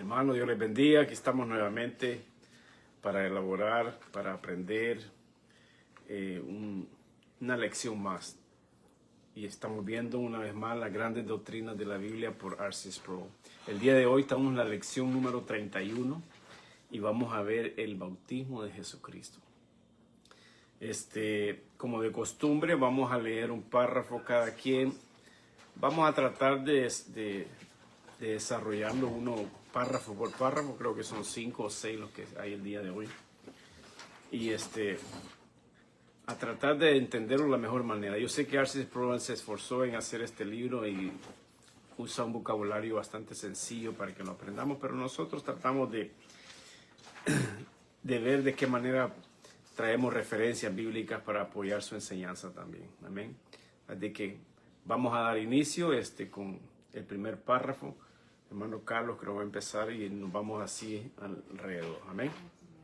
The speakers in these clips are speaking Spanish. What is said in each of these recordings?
Hermano, Dios les bendiga. Aquí estamos nuevamente para elaborar, para aprender una lección más. Y estamos viendo una vez más las grandes doctrinas de la Biblia por R.C. Sproul. El día de hoy estamos en la lección número 31 y vamos a ver el bautismo de Jesucristo. Como de costumbre, vamos a leer un párrafo cada quien. Vamos a tratar de desarrollarlo uno párrafo por párrafo. Creo que son 5 o 6 los que hay el día de hoy. Y a tratar de entenderlo de la mejor manera. Yo sé que R.C. Sproul se esforzó en hacer este libro y usa un vocabulario bastante sencillo para que lo aprendamos, pero nosotros tratamos de ver de qué manera traemos referencias bíblicas para apoyar su enseñanza también. Amén. Así que vamos a dar inicio con el primer párrafo. Hermano Carlos, creo que va a empezar y nos vamos así alrededor. Amén.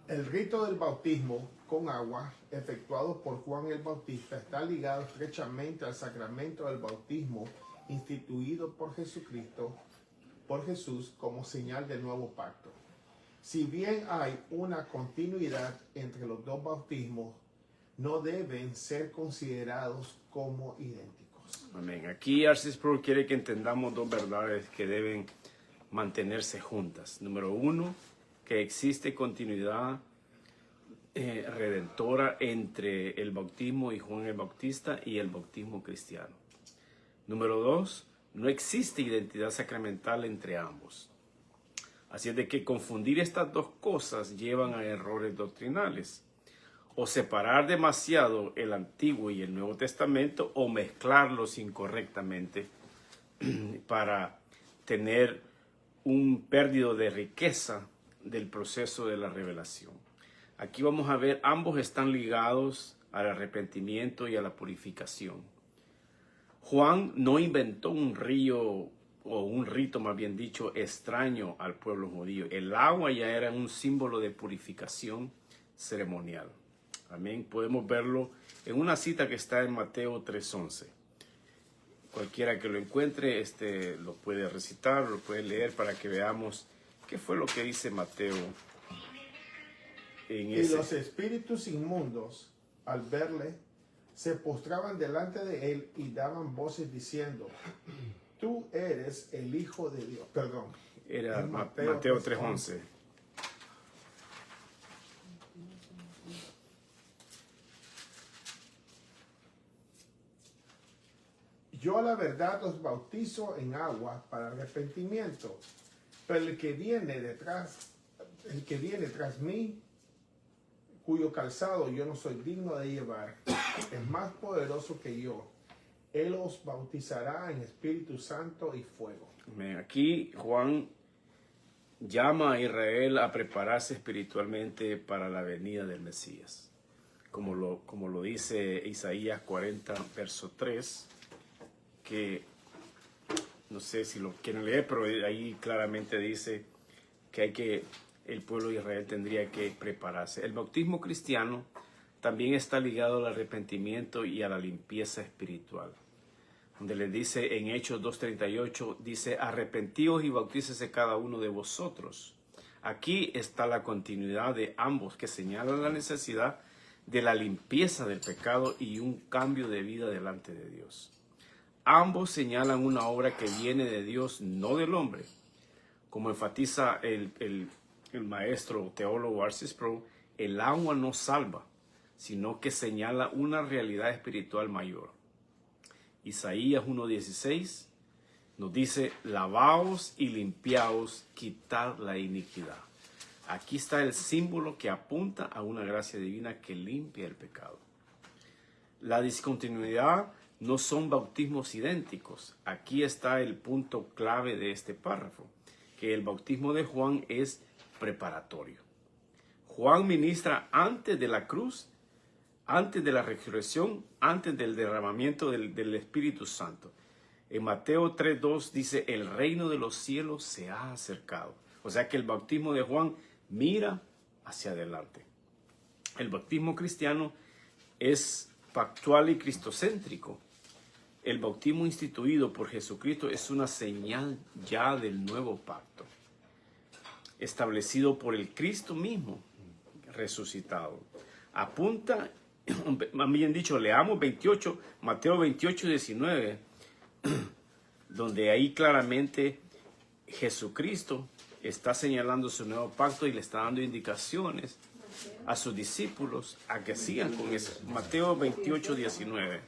El rito del bautismo con agua, efectuado por Juan el Bautista, está ligado estrechamente al sacramento del bautismo instituido por Jesús como señal del nuevo pacto. Si bien hay una continuidad entre los dos bautismos, no deben ser considerados como idénticos. Amén. Aquí R.C. Sproul quiere que entendamos dos verdades que deben mantenerse juntas. Número uno, que existe continuidad redentora entre el bautismo y Juan el Bautista y el bautismo cristiano. Número dos, no existe identidad sacramental entre ambos. Así es de que confundir estas dos cosas llevan a errores doctrinales. O separar demasiado el Antiguo y el Nuevo Testamento o mezclarlos incorrectamente para tener un pérdida de riqueza del proceso de la revelación. Aquí vamos a ver, ambos están ligados al arrepentimiento y a la purificación. Juan no inventó un río o un rito, más bien dicho, extraño al pueblo judío. El agua ya era un símbolo de purificación ceremonial. Amén. Podemos verlo en una cita que está en Mateo 3:11. Cualquiera que lo encuentre, lo puede recitar, lo puede leer para que veamos qué fue lo que dice Mateo. Y los espíritus inmundos, al verle, se postraban delante de él y daban voces diciendo: tú eres el Hijo de Dios. Perdón. Era Mateo 3:11. Yo a la verdad os bautizo en agua para arrepentimiento, pero el que viene tras mí, cuyo calzado yo no soy digno de llevar, es más poderoso que yo. Él os bautizará en Espíritu Santo y fuego. Aquí Juan llama a Israel a prepararse espiritualmente para la venida del Mesías. Como lo dice Isaías 40, verso 3, que no sé si lo quieren leer, pero ahí claramente dice que el pueblo de Israel tendría que prepararse. El bautismo cristiano también está ligado al arrepentimiento y a la limpieza espiritual. Donde le dice en Hechos 2:38, dice: arrepentíos y bautícese cada uno de vosotros. Aquí está la continuidad de ambos, que señalan la necesidad de la limpieza del pecado y un cambio de vida delante de Dios. Ambos señalan una obra que viene de Dios, no del hombre. Como enfatiza el maestro teólogo R.C. Sproul, el agua no salva, sino que señala una realidad espiritual mayor. Isaías 1:16 nos dice: lavaos y limpiaos, quitad la iniquidad. Aquí está el símbolo que apunta a una gracia divina que limpia el pecado. La discontinuidad no son bautismos idénticos. Aquí está el punto clave de este párrafo, que el bautismo de Juan es preparatorio. Juan ministra antes de la cruz, antes de la resurrección, antes del derramamiento del Espíritu Santo. En Mateo 3:2 dice: el reino de los cielos se ha acercado. O sea que el bautismo de Juan mira hacia adelante. El bautismo cristiano es pactual y cristocéntrico. El bautismo instituido por Jesucristo es una señal ya del nuevo pacto. establecido por el Cristo mismo resucitado. Apunta, más bien dicho, leamos Mateo 28, 19, donde ahí claramente Jesucristo está señalando su nuevo pacto y le está dando indicaciones a sus discípulos a que sigan con eso. Mateo 28, 19.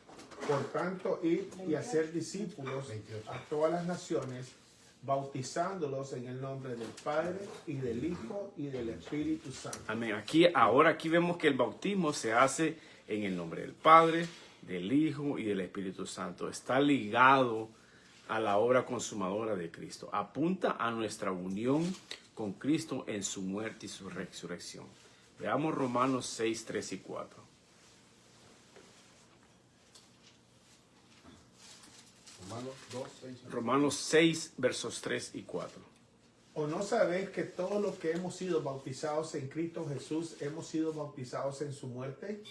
Por tanto, id y hacer discípulos a todas las naciones, bautizándolos en el nombre del Padre y del Hijo y del Espíritu Santo. Amén. Aquí vemos que el bautismo se hace en el nombre del Padre, del Hijo y del Espíritu Santo. Está ligado a la obra consumadora de Cristo. Apunta a nuestra unión con Cristo en su muerte y su resurrección. Veamos Romanos 6, 3 y 4. Romanos 6, versos 3 y 4. ¿O no sabéis que todos los que hemos sido bautizados en Cristo Jesús hemos sido bautizados en su muerte?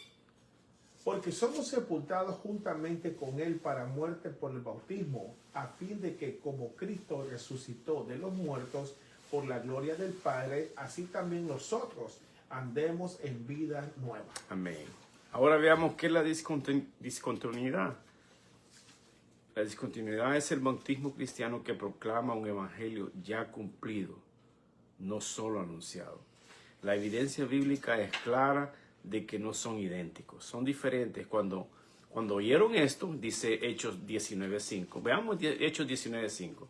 Porque somos sepultados juntamente con Él para muerte por el bautismo, a fin de que como Cristo resucitó de los muertos por la gloria del Padre, así también nosotros andemos en vida nueva. Amén. Ahora veamos qué es la discontinuidad. La discontinuidad es el bautismo cristiano que proclama un evangelio ya cumplido, no solo anunciado. La evidencia bíblica es clara de que no son idénticos, son diferentes. Cuando oyeron esto, dice Hechos 19:5. Veamos Hechos 19:5.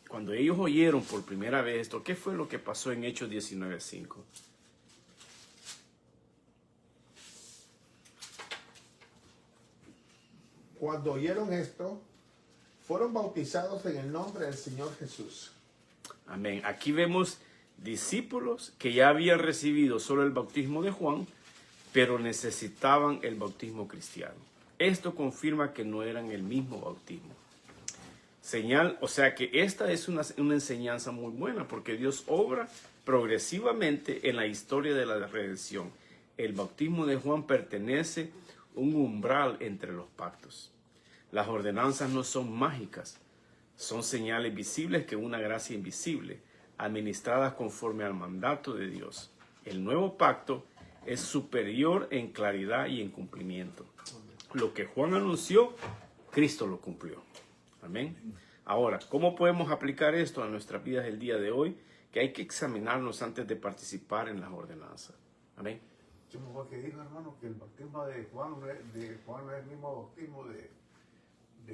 Cuando ellos oyeron por primera vez esto, ¿qué fue lo que pasó en Hechos 19:5? Cuando oyeron esto, fueron bautizados en el nombre del Señor Jesús. Amén. Aquí vemos discípulos que ya habían recibido solo el bautismo de Juan, pero necesitaban el bautismo cristiano. Esto confirma que no eran el mismo bautismo. Señal, o sea que esta es una enseñanza muy buena, porque Dios obra progresivamente en la historia de la redención. El bautismo de Juan pertenece a un umbral entre los pactos. Las ordenanzas no son mágicas, son señales visibles que una gracia invisible, administradas conforme al mandato de Dios. El nuevo pacto es superior en claridad y en cumplimiento. Lo que Juan anunció, Cristo lo cumplió. Amén. Ahora, ¿cómo podemos aplicar esto a nuestras vidas el día de hoy? Que hay que examinarnos antes de participar en las ordenanzas. Amén. Porque dijo, hermano, que el bautismo de Juan no es el mismo bautismo de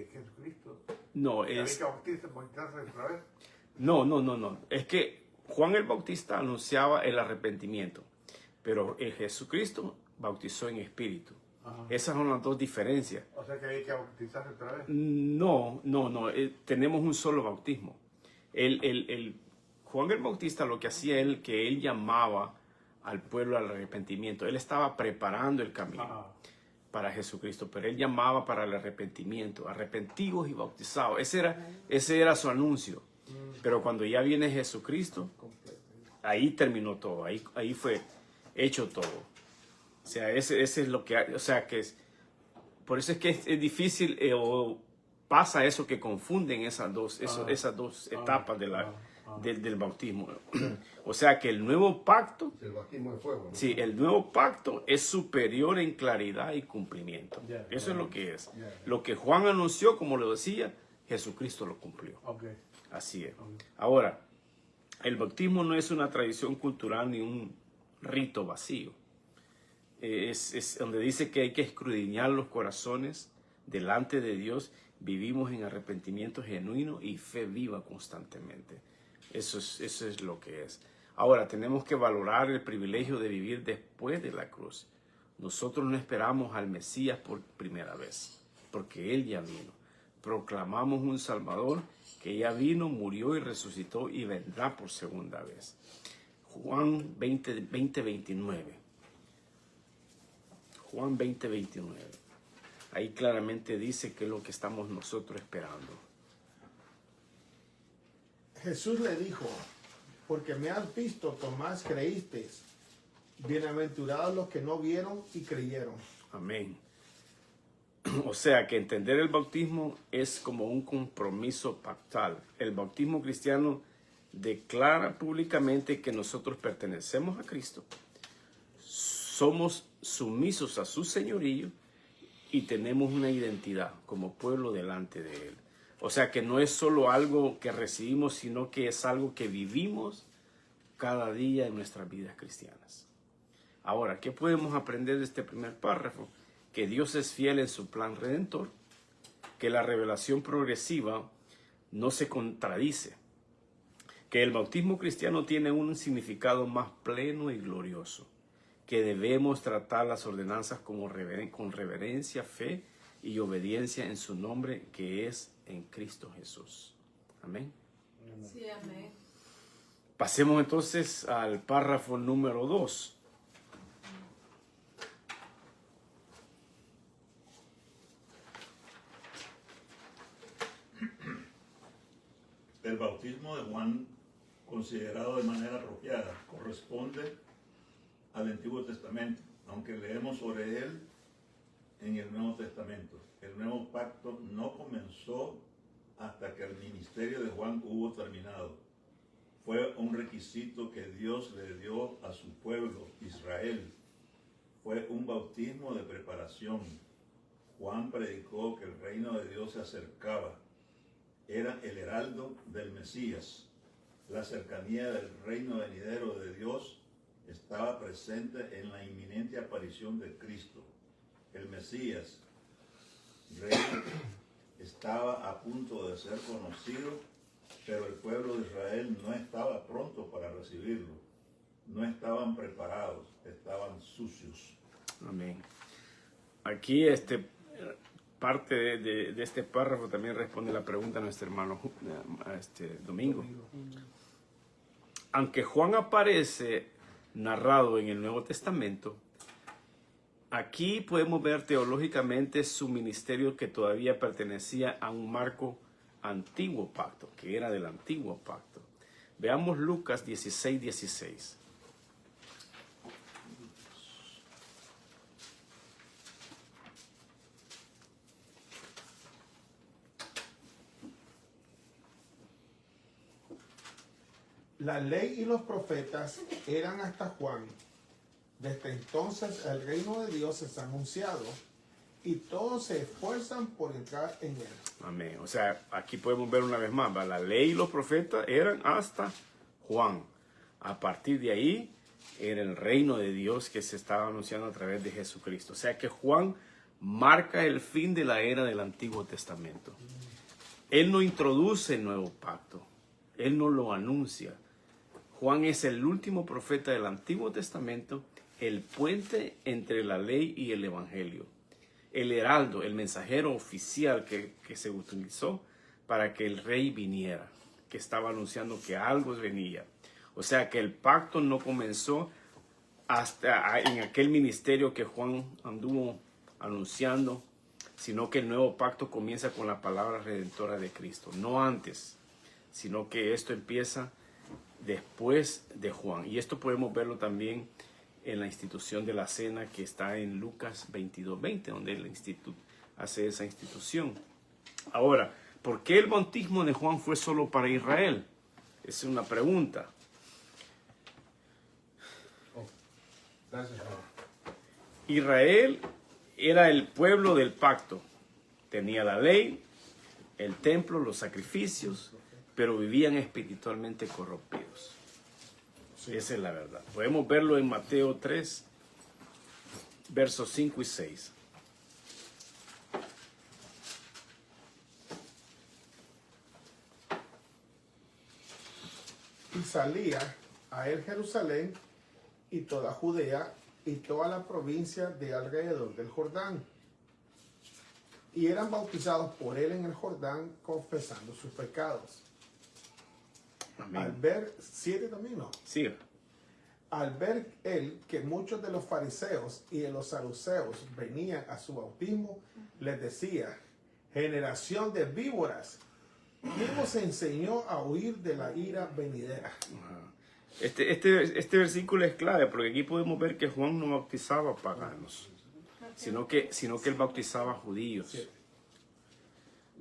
Jesucristo. No, es... ¿Hay que bautizarse otra vez? No. Es que Juan el Bautista anunciaba el arrepentimiento, pero Jesucristo bautizó en espíritu. Ajá. Esas son las dos diferencias. O sea que hay que bautizarse otra vez. No. Tenemos un solo bautismo. Juan el Bautista lo que hacía que él llamaba al pueblo al arrepentimiento. Él estaba preparando el camino para Jesucristo, pero él llamaba para el arrepentimiento, arrepentidos y bautizados. Ese era su anuncio. Pero cuando ya viene Jesucristo, ahí terminó todo, ahí fue hecho todo. O sea, ese es lo que hay, o sea, que es, por eso es que es difícil, o pasa eso que confunden esas dos etapas del bautismo. O sea que el nuevo pacto, el bautismo de fuego, ¿no? Sí, el nuevo pacto es superior en claridad y cumplimiento. Eso es lo que es. Lo que Juan anunció, como lo decía, Jesucristo lo cumplió. Así es. Ahora, el bautismo no es una tradición cultural ni un rito vacío. Es donde dice que hay que escudriñar los corazones delante de Dios. Vivimos en arrepentimiento genuino y fe viva constantemente. Eso es lo que es. Ahora, tenemos que valorar el privilegio de vivir después de la cruz. Nosotros no esperamos al Mesías por primera vez, porque Él ya vino. Proclamamos un Salvador que ya vino, murió y resucitó y vendrá por segunda vez. Juan 20:29. Juan 20:29. Ahí claramente dice que es lo que estamos nosotros esperando. Jesús le dijo, porque me has visto, Tomás, creísteis. Bienaventurados los que no vieron y creyeron. Amén. O sea que entender el bautismo es como un compromiso pactal. El bautismo cristiano declara públicamente que nosotros pertenecemos a Cristo, somos sumisos a su señorío y tenemos una identidad como pueblo delante de Él. O sea que no es solo algo que recibimos, sino que es algo que vivimos cada día en nuestras vidas cristianas. Ahora, ¿qué podemos aprender de este primer párrafo? Que Dios es fiel en su plan redentor, que la revelación progresiva no se contradice, que el bautismo cristiano tiene un significado más pleno y glorioso, que debemos tratar las ordenanzas con reverencia, fe y obediencia en su nombre, que es en Cristo Jesús. Amén. Sí, amén. Pasemos entonces al párrafo número 2. El bautismo de Juan, considerado de manera apropiada, corresponde al Antiguo Testamento, aunque leemos sobre él en el Nuevo Testamento. El nuevo pacto no comenzó hasta que el ministerio de Juan hubo terminado. Fue un requisito que Dios le dio a su pueblo, Israel. Fue un bautismo de preparación. Juan predicó que el reino de Dios se acercaba. Era el heraldo del Mesías. La cercanía del reino venidero de Dios estaba presente en la inminente aparición de Cristo. El Mesías, rey, estaba a punto de ser conocido, pero el pueblo de Israel no estaba pronto para recibirlo. No estaban preparados, estaban sucios. Amén. Aquí parte de este párrafo también responde la pregunta de nuestro hermano Domingo. Aunque Juan aparece narrado en el Nuevo Testamento, aquí podemos ver teológicamente su ministerio, que todavía pertenecía a un marco antiguo pacto, que era del antiguo pacto. Veamos Lucas 16:16. La ley y los profetas eran hasta Juan. Desde entonces el reino de Dios es anunciado y todos se esfuerzan por entrar en él. Amén. O sea, aquí podemos ver una vez más, ¿va? La ley y los profetas eran hasta Juan. A partir de ahí era el reino de Dios que se estaba anunciando a través de Jesucristo. O sea que Juan marca el fin de la era del Antiguo Testamento. Él no introduce el nuevo pacto. Él no lo anuncia. Juan es el último profeta del Antiguo Testamento, el puente entre la ley y el Evangelio. El heraldo, el mensajero oficial que se utilizó para que el rey viniera, que estaba anunciando que algo venía. O sea que el pacto no comenzó hasta en aquel ministerio que Juan anduvo anunciando, sino que el nuevo pacto comienza con la palabra redentora de Cristo, no antes, sino que esto empieza después de Juan. Y esto podemos verlo también en la institución de la cena, que está en Lucas 22:20, donde el instituto hace esa institución. Ahora, ¿por qué el bautismo de Juan fue solo para Israel? Es una pregunta. Gracias, Juan. Israel era el pueblo del pacto. Tenía la ley, el templo, los sacrificios, pero vivían espiritualmente corrompidos. Sí. Esa es la verdad. Podemos verlo en Mateo 3, versos 5 y 6. Y salía a él Jerusalén y toda Judea y toda la provincia de alrededor del Jordán. Y eran bautizados por él en el Jordán, confesando sus pecados. Amén. Al ver, 7 también no. Sí. Al ver él que muchos de los fariseos y de los saduceos venían a su bautismo, les decía: generación de víboras, ¿quién os enseñó a huir de la ira venidera? Este versículo es clave, porque aquí podemos ver que Juan no bautizaba paganos, sino que él bautizaba judíos. Sí.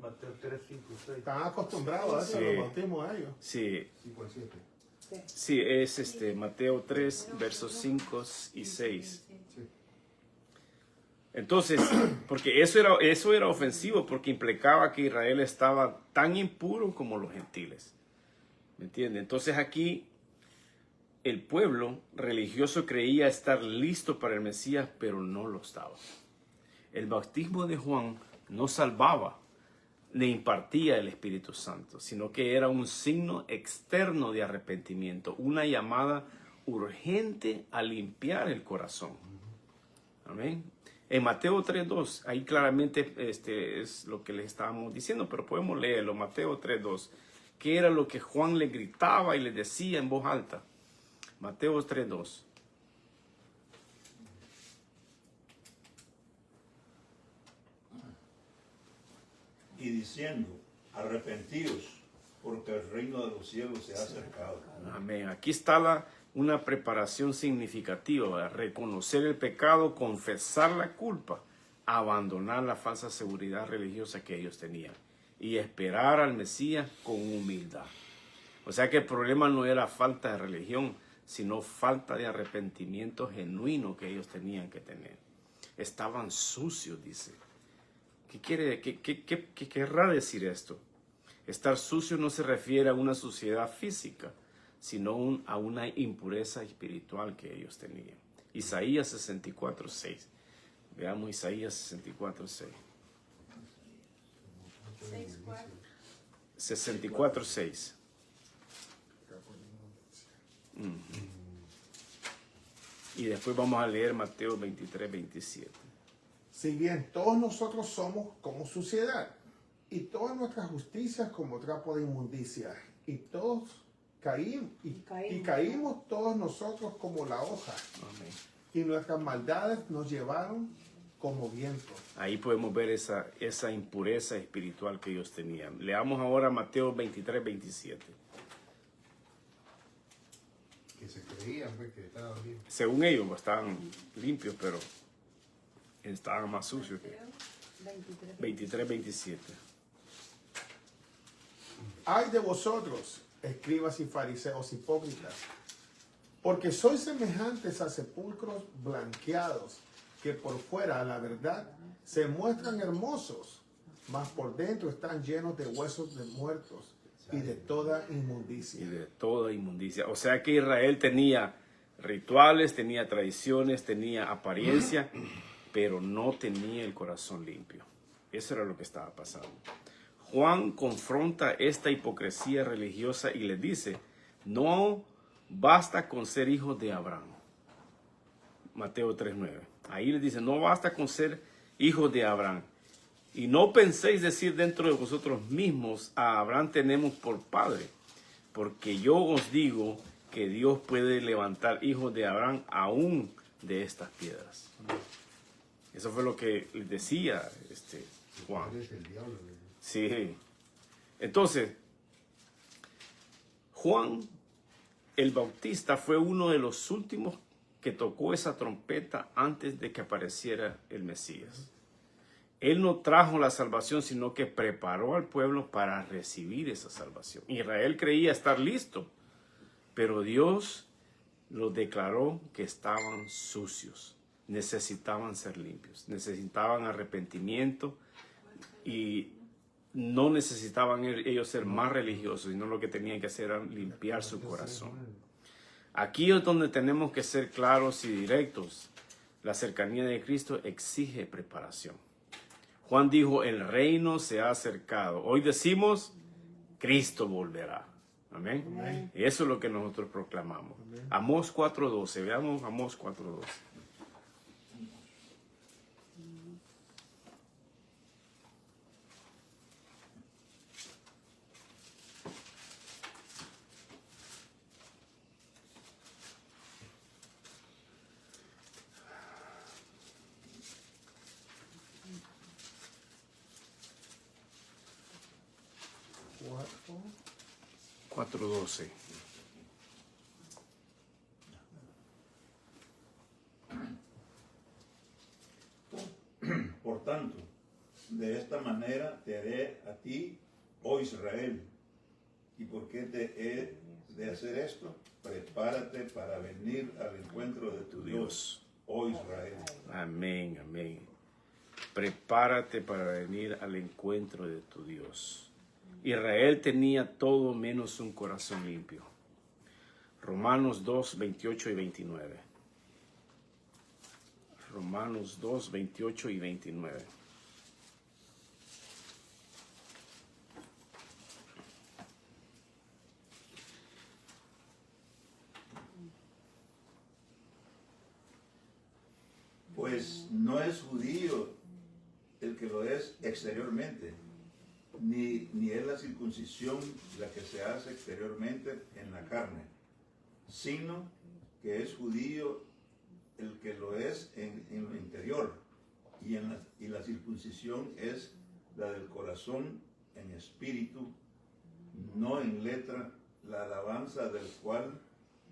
Mateo 3, 5, 6. Están acostumbrados a eso, Sí. los bautismos a ellos. Sí, 5 al 7. sí, es Mateo 3, versos 5 y 6. Sí. Entonces, porque eso era ofensivo, porque implicaba que Israel estaba tan impuro como los gentiles. ¿Me entiende? Entonces aquí el pueblo religioso creía estar listo para el Mesías, pero no lo estaba. El bautismo de Juan no salvaba ni impartía el Espíritu Santo, sino que era un signo externo de arrepentimiento, una llamada urgente a limpiar el corazón. Amén. En Mateo 3.2, ahí claramente es lo que les estábamos diciendo, pero podemos leerlo. Mateo 3.2, que era lo que Juan le gritaba y le decía en voz alta. Mateo 3.2. Y diciendo, arrepentíos, porque el reino de los cielos se ha acercado. Amén. Aquí está una preparación significativa, reconocer el pecado, confesar la culpa, abandonar la falsa seguridad religiosa que ellos tenían y esperar al Mesías con humildad. O sea que el problema no era falta de religión, sino falta de arrepentimiento genuino que ellos tenían que tener. Estaban sucios, dice. ¿Qué querrá decir esto? Estar sucio no se refiere a una suciedad física, sino a una impureza espiritual que ellos tenían. Isaías 64:6. Veamos Isaías 64:6. 64:6. Y después vamos a leer Mateo 23:27. Si bien todos nosotros somos como suciedad, y todas nuestras justicias como trapo de inmundicia, y todos caímos todos nosotros como la hoja, Amén. y nuestras maldades nos llevaron como viento. Ahí podemos ver esa impureza espiritual que ellos tenían. Leamos ahora Mateo 23:27. Que se creían pues, que estaban bien. Según ellos estaban limpios, pero estaban más sucios. 23:27. Ay de vosotros, escribas y fariseos hipócritas, porque sois semejantes a sepulcros blanqueados, que por fuera, a la verdad, se muestran hermosos, mas por dentro están llenos de huesos de muertos y de toda Y inmundicia. de toda inmundicia. O sea que Israel tenía rituales, tenía tradiciones, tenía apariencia, pero no tenía el corazón limpio. Eso era lo que estaba pasando. Juan confronta esta hipocresía religiosa y les dice, no basta con ser hijos de Abraham. Mateo 3:9. Ahí les dice, no basta con ser hijos de Abraham. Y no penséis decir dentro de vosotros mismos, a Abraham tenemos por padre, porque yo os digo que Dios puede levantar hijos de Abraham aún de estas piedras. Eso fue lo que les decía Juan. Parece el diablo. Sí. Entonces, Juan el Bautista fue uno de los últimos que tocó esa trompeta antes de que apareciera el Mesías. Él no trajo la salvación, sino que preparó al pueblo para recibir esa salvación. Israel creía estar listo, pero Dios los declaró que estaban sucios, necesitaban ser limpios, necesitaban arrepentimiento y no necesitaban ellos ser más religiosos, sino lo que tenían que hacer era limpiar su corazón. Aquí es donde tenemos que ser claros y directos. La cercanía de Cristo exige preparación. Juan dijo, el reino se ha acercado. Hoy decimos, Cristo volverá. Amén. Amén. Eso es lo que nosotros proclamamos. Amén. Amós 4:12. Veamos Amós 4:12. Cuatro. 4:12. Por tanto, de esta manera te haré a ti, oh Israel. ¿Y por qué te he de hacer esto? Prepárate para venir al encuentro de tu Dios, oh Israel. Amén, amén. Prepárate para venir al encuentro de tu Dios. Israel tenía todo menos un corazón limpio. Romanos 2, 28 y 29. Romanos 2, 28 y 29. Pues no es judío el que lo es exteriormente, ni es la circuncisión la que se hace exteriormente en la carne, sino que es judío el que lo es en lo interior, y la circuncisión es la del corazón en espíritu, no en letra, la alabanza del cual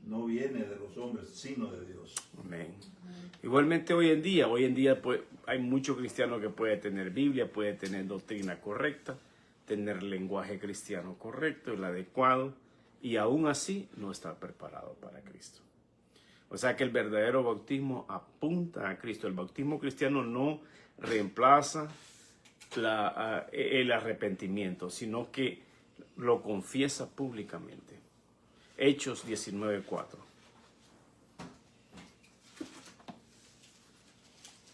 no viene de los hombres, sino de Dios. Amén. Igualmente hoy en día pues, hay muchos cristianos que puede tener Biblia, puede tener doctrina correcta, tener lenguaje cristiano correcto, el adecuado, y aún así no está preparado para Cristo. O sea que el verdadero bautismo apunta a Cristo. El bautismo cristiano no reemplaza el arrepentimiento, sino que lo confiesa públicamente. Hechos 19:4.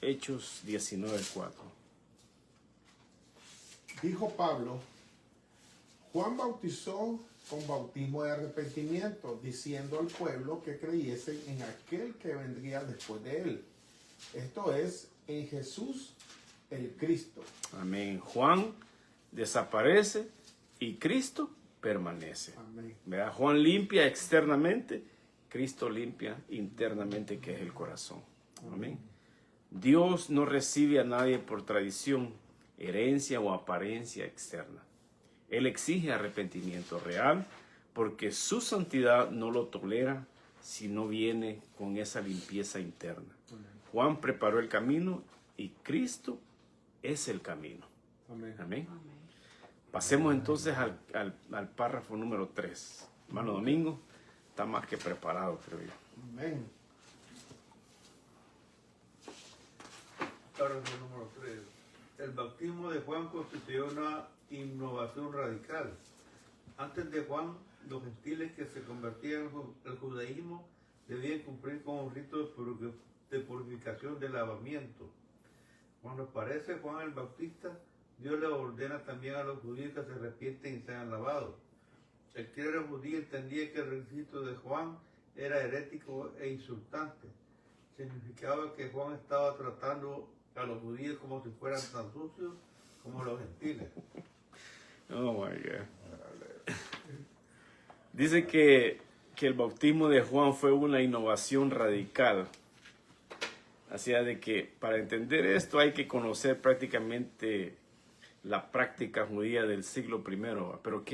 Hechos 19:4. Dijo Pablo, Juan bautizó con bautismo de arrepentimiento, diciendo al pueblo que creyesen en aquel que vendría después de él. Esto es, en Jesús el Cristo. Amén. Juan desaparece y Cristo permanece. Amén. ¿Verdad? Juan limpia externamente, Cristo limpia internamente, que es el corazón. Amén. Dios no recibe a nadie por tradición, herencia o apariencia externa. Él exige arrepentimiento real porque su santidad no lo tolera si no viene con esa limpieza interna. Juan preparó el camino y Cristo es el camino. Amén. Amén. Pasemos entonces al párrafo número 3. Hermano Domingo está más que preparado, creo yo. Amén. Párrafo número 3. El bautismo de Juan constituyó una innovación radical. Antes de Juan, los gentiles que se convertían al judaísmo debían cumplir con un rito de purificación de lavamiento. Cuando aparece Juan el Bautista, Dios le ordena también a los judíos que se arrepienten y sean lavados. El que era judío entendía que el requisito de Juan era herético e insultante. Significaba que Juan estaba tratando a los judíos como si fueran tan sucios como los gentiles. Oh my God. Dice que el bautismo de Juan fue una innovación radical. Así de que para entender esto hay que conocer prácticamente la práctica judía del siglo I. Pero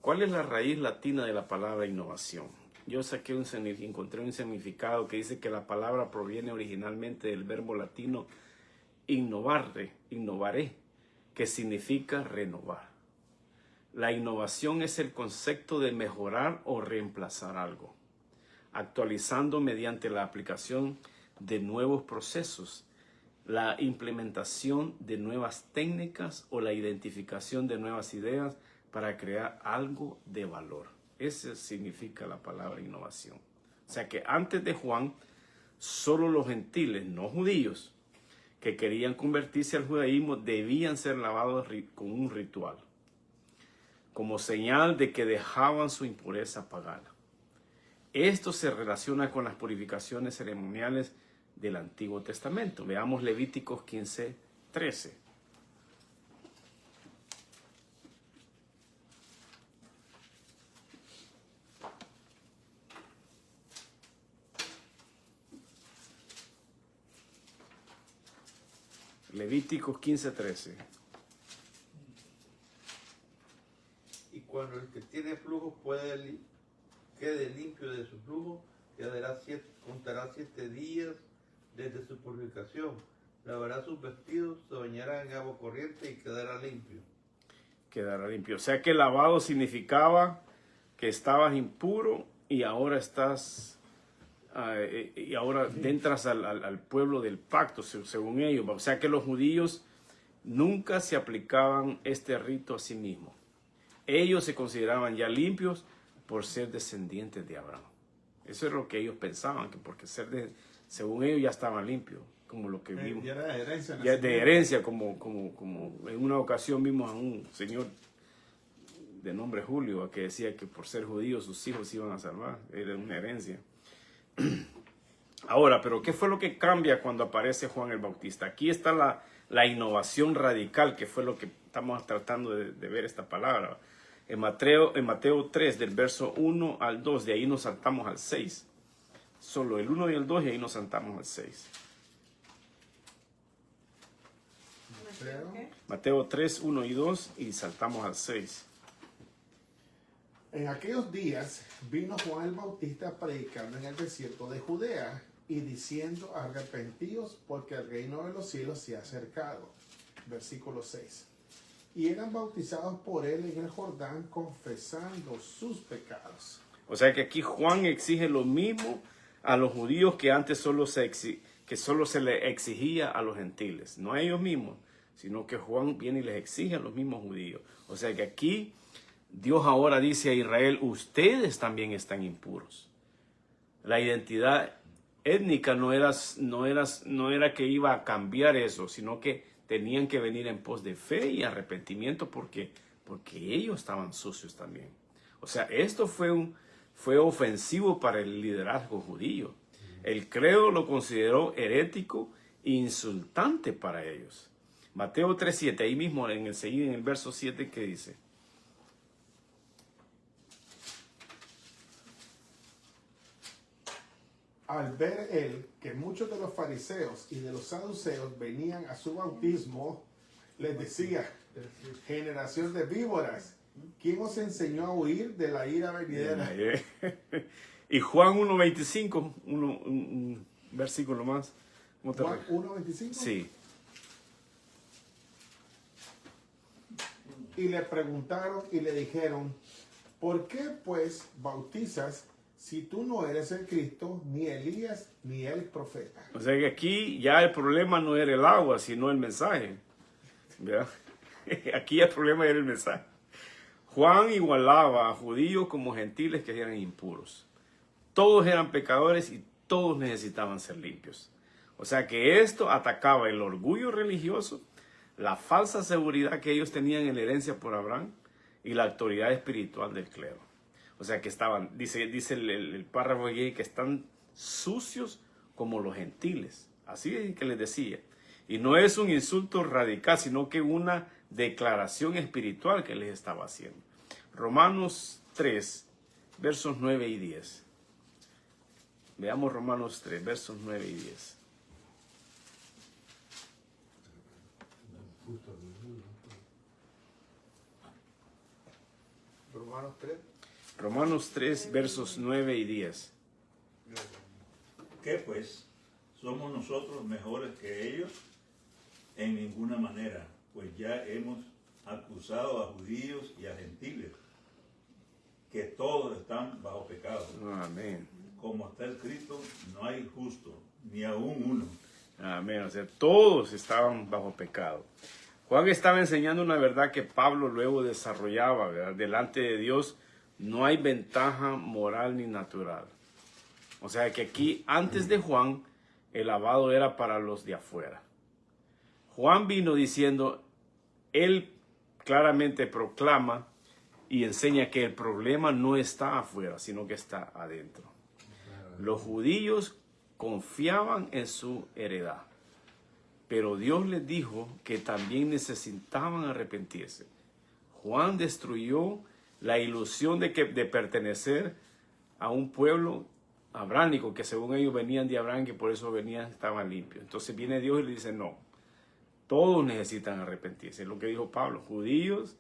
¿cuál es la raíz latina de la palabra innovación? Yo encontré un significado que dice que la palabra proviene originalmente del verbo latino innovaré, que significa renovar. La innovación es el concepto de mejorar o reemplazar algo, actualizando mediante la aplicación de nuevos procesos, la implementación de nuevas técnicas o la identificación de nuevas ideas para crear algo de valor. Eso significa la palabra innovación. O sea que antes de Juan, solo los gentiles, no judíos, que querían convertirse al judaísmo debían ser lavados con un ritual, como señal de que dejaban su impureza pagana. Esto se relaciona con las purificaciones ceremoniales del Antiguo Testamento. Veamos Levíticos 15:13. Levíticos 15:13. Y cuando el que tiene flujo quede limpio de su flujo, contará 7 días desde su purificación. lavará sus vestidos, se bañará en agua corriente y quedará limpio. Quedará limpio. O sea que lavado significaba que estabas impuro y ahora estás, y ahora entras al pueblo del pacto, según ellos. O sea que los judíos nunca se aplicaban este rito a sí mismos. Ellos se consideraban ya limpios por ser descendientes de Abraham. Eso es lo que ellos pensaban, que porque según ellos ya estaban limpios, como lo que vimos. Ya era de herencia. Ya de herencia, como en una ocasión vimos a un señor de nombre Julio que decía que por ser judíos sus hijos se iban a salvar. Era una herencia. Ahora, pero ¿qué fue lo que cambia cuando aparece Juan el Bautista? Aquí está la innovación radical, que fue lo que estamos tratando de ver esta palabra. En Mateo 3, del verso 1 al 2, de ahí nos saltamos al 6. Solo el 1 y el 2 y ahí nos saltamos al 6. Mateo 3, 1 y 2 y saltamos al 6. En aquellos días vino Juan el Bautista predicando en el desierto de Judea y diciendo: arrepentíos porque el reino de los cielos se ha acercado. Versículo 6. Y eran bautizados por él en el Jordán confesando sus pecados. O sea que aquí Juan exige lo mismo a los judíos que antes solo se le exigía a los gentiles. No a ellos mismos, sino que Juan viene y les exige a los mismos judíos. O sea que aquí Dios ahora dice a Israel: ustedes también están impuros. La identidad étnica no era que iba a cambiar eso, sino que tenían que venir en pos de fe y arrepentimiento porque ellos estaban sucios también. O sea, esto fue ofensivo para el liderazgo judío. El credo lo consideró herético e insultante para ellos. Mateo 3:7, ahí mismo en el verso 7, ¿qué dice? Al ver él que muchos de los fariseos y de los saduceos venían a su bautismo, les decía: generación de víboras, ¿quién os enseñó a huir de la ira venidera? Y Juan 1:25, un versículo más. Juan 1:25. Sí. Y le preguntaron y le dijeron: ¿por qué pues bautizas si tú no eres el Cristo, ni Elías, ni el profeta? O sea que aquí ya el problema no era el agua, sino el mensaje. ¿Verdad? Aquí el problema era el mensaje. Juan igualaba a judíos como gentiles que eran impuros. Todos eran pecadores y todos necesitaban ser limpios. O sea que esto atacaba el orgullo religioso, la falsa seguridad que ellos tenían en la herencia por Abraham y la autoridad espiritual del clero. O sea que estaban, dice el párrafo aquí, que están sucios como los gentiles. Así es que les decía. Y no es un insulto radical, sino que una declaración espiritual que les estaba haciendo. Romanos 3, versos 9 y 10. Veamos Romanos 3, versos 9 y 10. Romanos 3. Romanos 3, versos 9 y 10. ¿Qué pues? ¿Somos nosotros mejores que ellos? En ninguna manera, pues ya hemos acusado a judíos y a gentiles, que todos están bajo pecado. Amén. Como está escrito, no hay justo, ni aún uno. Amén. O sea, todos estaban bajo pecado. Juan estaba enseñando una verdad que Pablo luego desarrollaba, ¿verdad? Delante de Dios no hay ventaja moral ni natural. O sea que aquí, antes de Juan, el lavado era para los de afuera. Juan vino diciendo, él claramente proclama y enseña que el problema no está afuera, sino que está adentro. Los judíos confiaban en su heredad, pero Dios les dijo que también necesitaban arrepentirse. Juan destruyó la ilusión de pertenecer a un pueblo abránico, que según ellos venían de Abraham, que por eso estaban limpios. Entonces viene Dios y le dice, no, todos necesitan arrepentirse. Es lo que dijo Pablo, judíos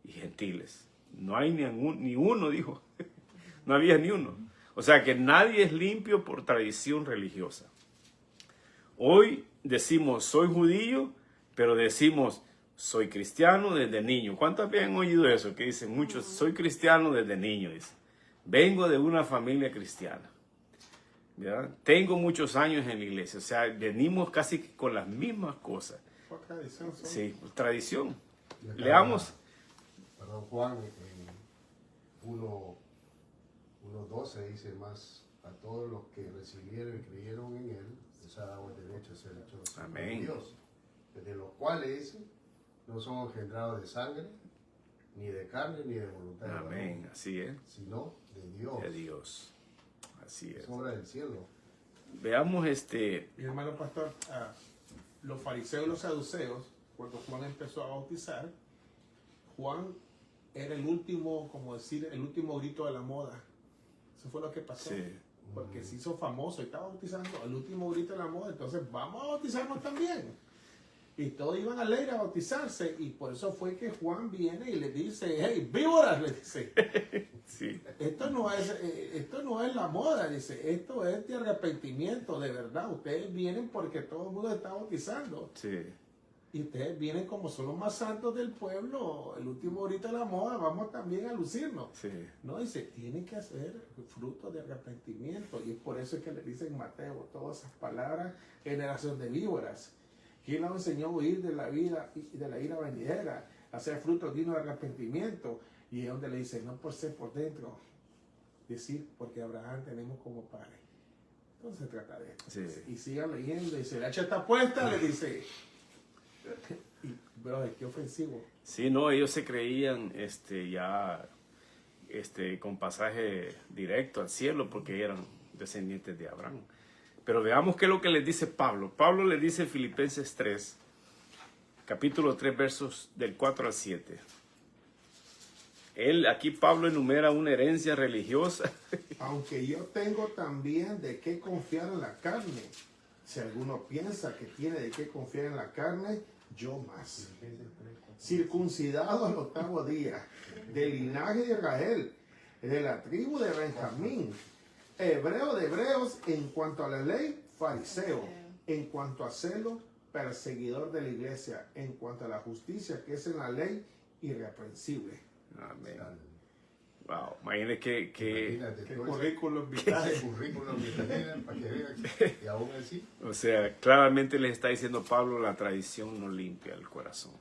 y gentiles. No hay ni uno, dijo. No había ni uno. O sea que nadie es limpio por tradición religiosa. Hoy decimos soy judío, pero decimos soy cristiano desde niño. ¿Cuántas veces han oído eso? Que dicen muchos, soy cristiano desde niño. Dice. Vengo de una familia cristiana. ¿Verdad? Tengo muchos años en la iglesia. O sea, venimos casi con las mismas cosas. Por tradición, son. Sí, tradición. Y acá, Leamos. Perdón, Juan, en 1:12 dice más, a todos los que recibieron y creyeron en él, les ha dado el derecho a ser hechos Amén. Dios, de los cuales dice, no son engendrados de sangre, ni de carne, ni de voluntad, de Amén. varón, Así es. sino de Dios, De Dios. Así es. es obra del cielo. Veamos Mi hermano pastor, los fariseos y los saduceos, cuando Juan empezó a bautizar, Juan era el último, como decir, el último grito de la moda. Eso fue lo que pasó. Sí. Porque se hizo famoso y estaba bautizando el último grito de la moda. Entonces vamos a bautizarnos también. Y todos iban alegres a bautizarse. Y por eso fue que Juan viene y le dice, hey, víboras, le dice. Sí. Esto no es la moda, dice. Esto es de arrepentimiento, de verdad. Ustedes vienen porque todo el mundo está bautizando. Sí. Y ustedes vienen como son los más santos del pueblo, el último grito de la moda, vamos también a lucirnos. Sí. No, dice, tienen que hacer fruto de arrepentimiento. Y es por eso que le dicen Mateo todas esas palabras, generación de víboras. ¿Quién nos enseñó a huir de la vida y de la ira venidera? Hacer frutos dignos de arrepentimiento. Y es donde le dice, no por ser por dentro, decir, porque Abraham tenemos como padre. Entonces se trata de esto. Sí. Y sigan leyendo, dice, la hacha está puesta, le dice. Y, brother, qué ofensivo. Sí, no, ellos se creían con pasaje directo al cielo porque eran descendientes de Abraham. Pero veamos qué es lo que les dice Pablo. Pablo le dice en Filipenses 3, capítulo 3, versos del 4 al 7. Aquí Pablo enumera una herencia religiosa. Aunque yo tengo también de qué confiar en la carne. Si alguno piensa que tiene de qué confiar en la carne, yo más. Circuncidado al 8º día, del linaje de Israel, de la tribu de Benjamín, hebreo de hebreos, en cuanto a la ley, fariseo, en cuanto a celo, perseguidor de la iglesia, en cuanto a la justicia que es en la ley, irreprensible. Amén. Wow, imagínate que Imagínate, Qué todo ese- currículum ese vitae. currículum que tenían para que vean que- y aún así, o sea, claramente les está diciendo Pablo, la tradición no limpia el corazón.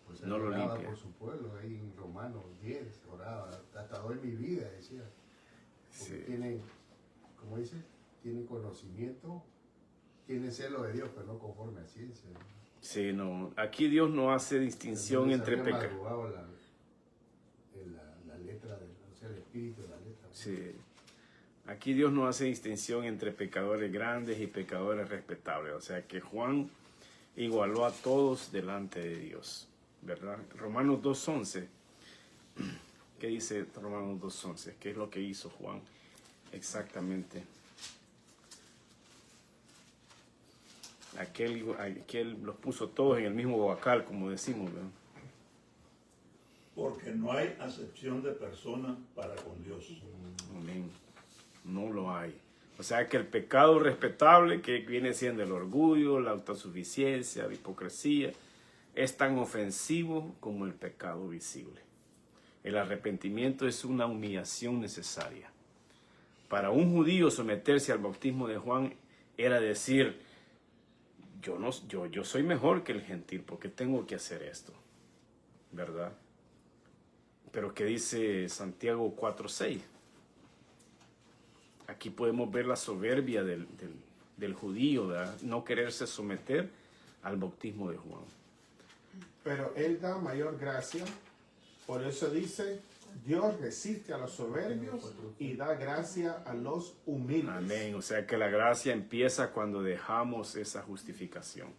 pues No él lo oraba limpia. por su pueblo, ahí en Romanos 10, oraba, hasta doy mi vida, decía. Porque Sí. tienen, como dice, tienen conocimiento, tienen celo de Dios, pero no conforme a ciencia. ¿no? Sí, no. Aquí Dios no hace distinción Entonces, entre había pecado. madrugado la letra, o sea, el espíritu de la letra. ¿no? Sí. Aquí Dios no hace distinción entre pecadores grandes y pecadores respetables. O sea que Juan igualó a todos delante de Dios, ¿verdad? Romanos 2.11. ¿Qué dice Romanos 2.11? ¿Qué es lo que hizo Juan exactamente? Aquel los puso todos en el mismo bocal, como decimos, ¿verdad? Porque no hay acepción de persona para con Dios. Amén. No lo hay. O sea que el pecado respetable, que viene siendo el orgullo, la autosuficiencia, la hipocresía, es tan ofensivo como el pecado visible. El arrepentimiento es una humillación necesaria. Para un judío someterse al bautismo de Juan era decir, yo soy mejor que el gentil porque tengo que hacer esto, ¿verdad? Pero ¿qué dice Santiago 4:6? Aquí podemos ver la soberbia del judío, ¿verdad? No quererse someter al bautismo de Juan. Pero él da mayor gracia. Por eso dice, Dios resiste a los soberbios y da gracia a los humildes. Amén. O sea que la gracia empieza cuando dejamos esa justificación.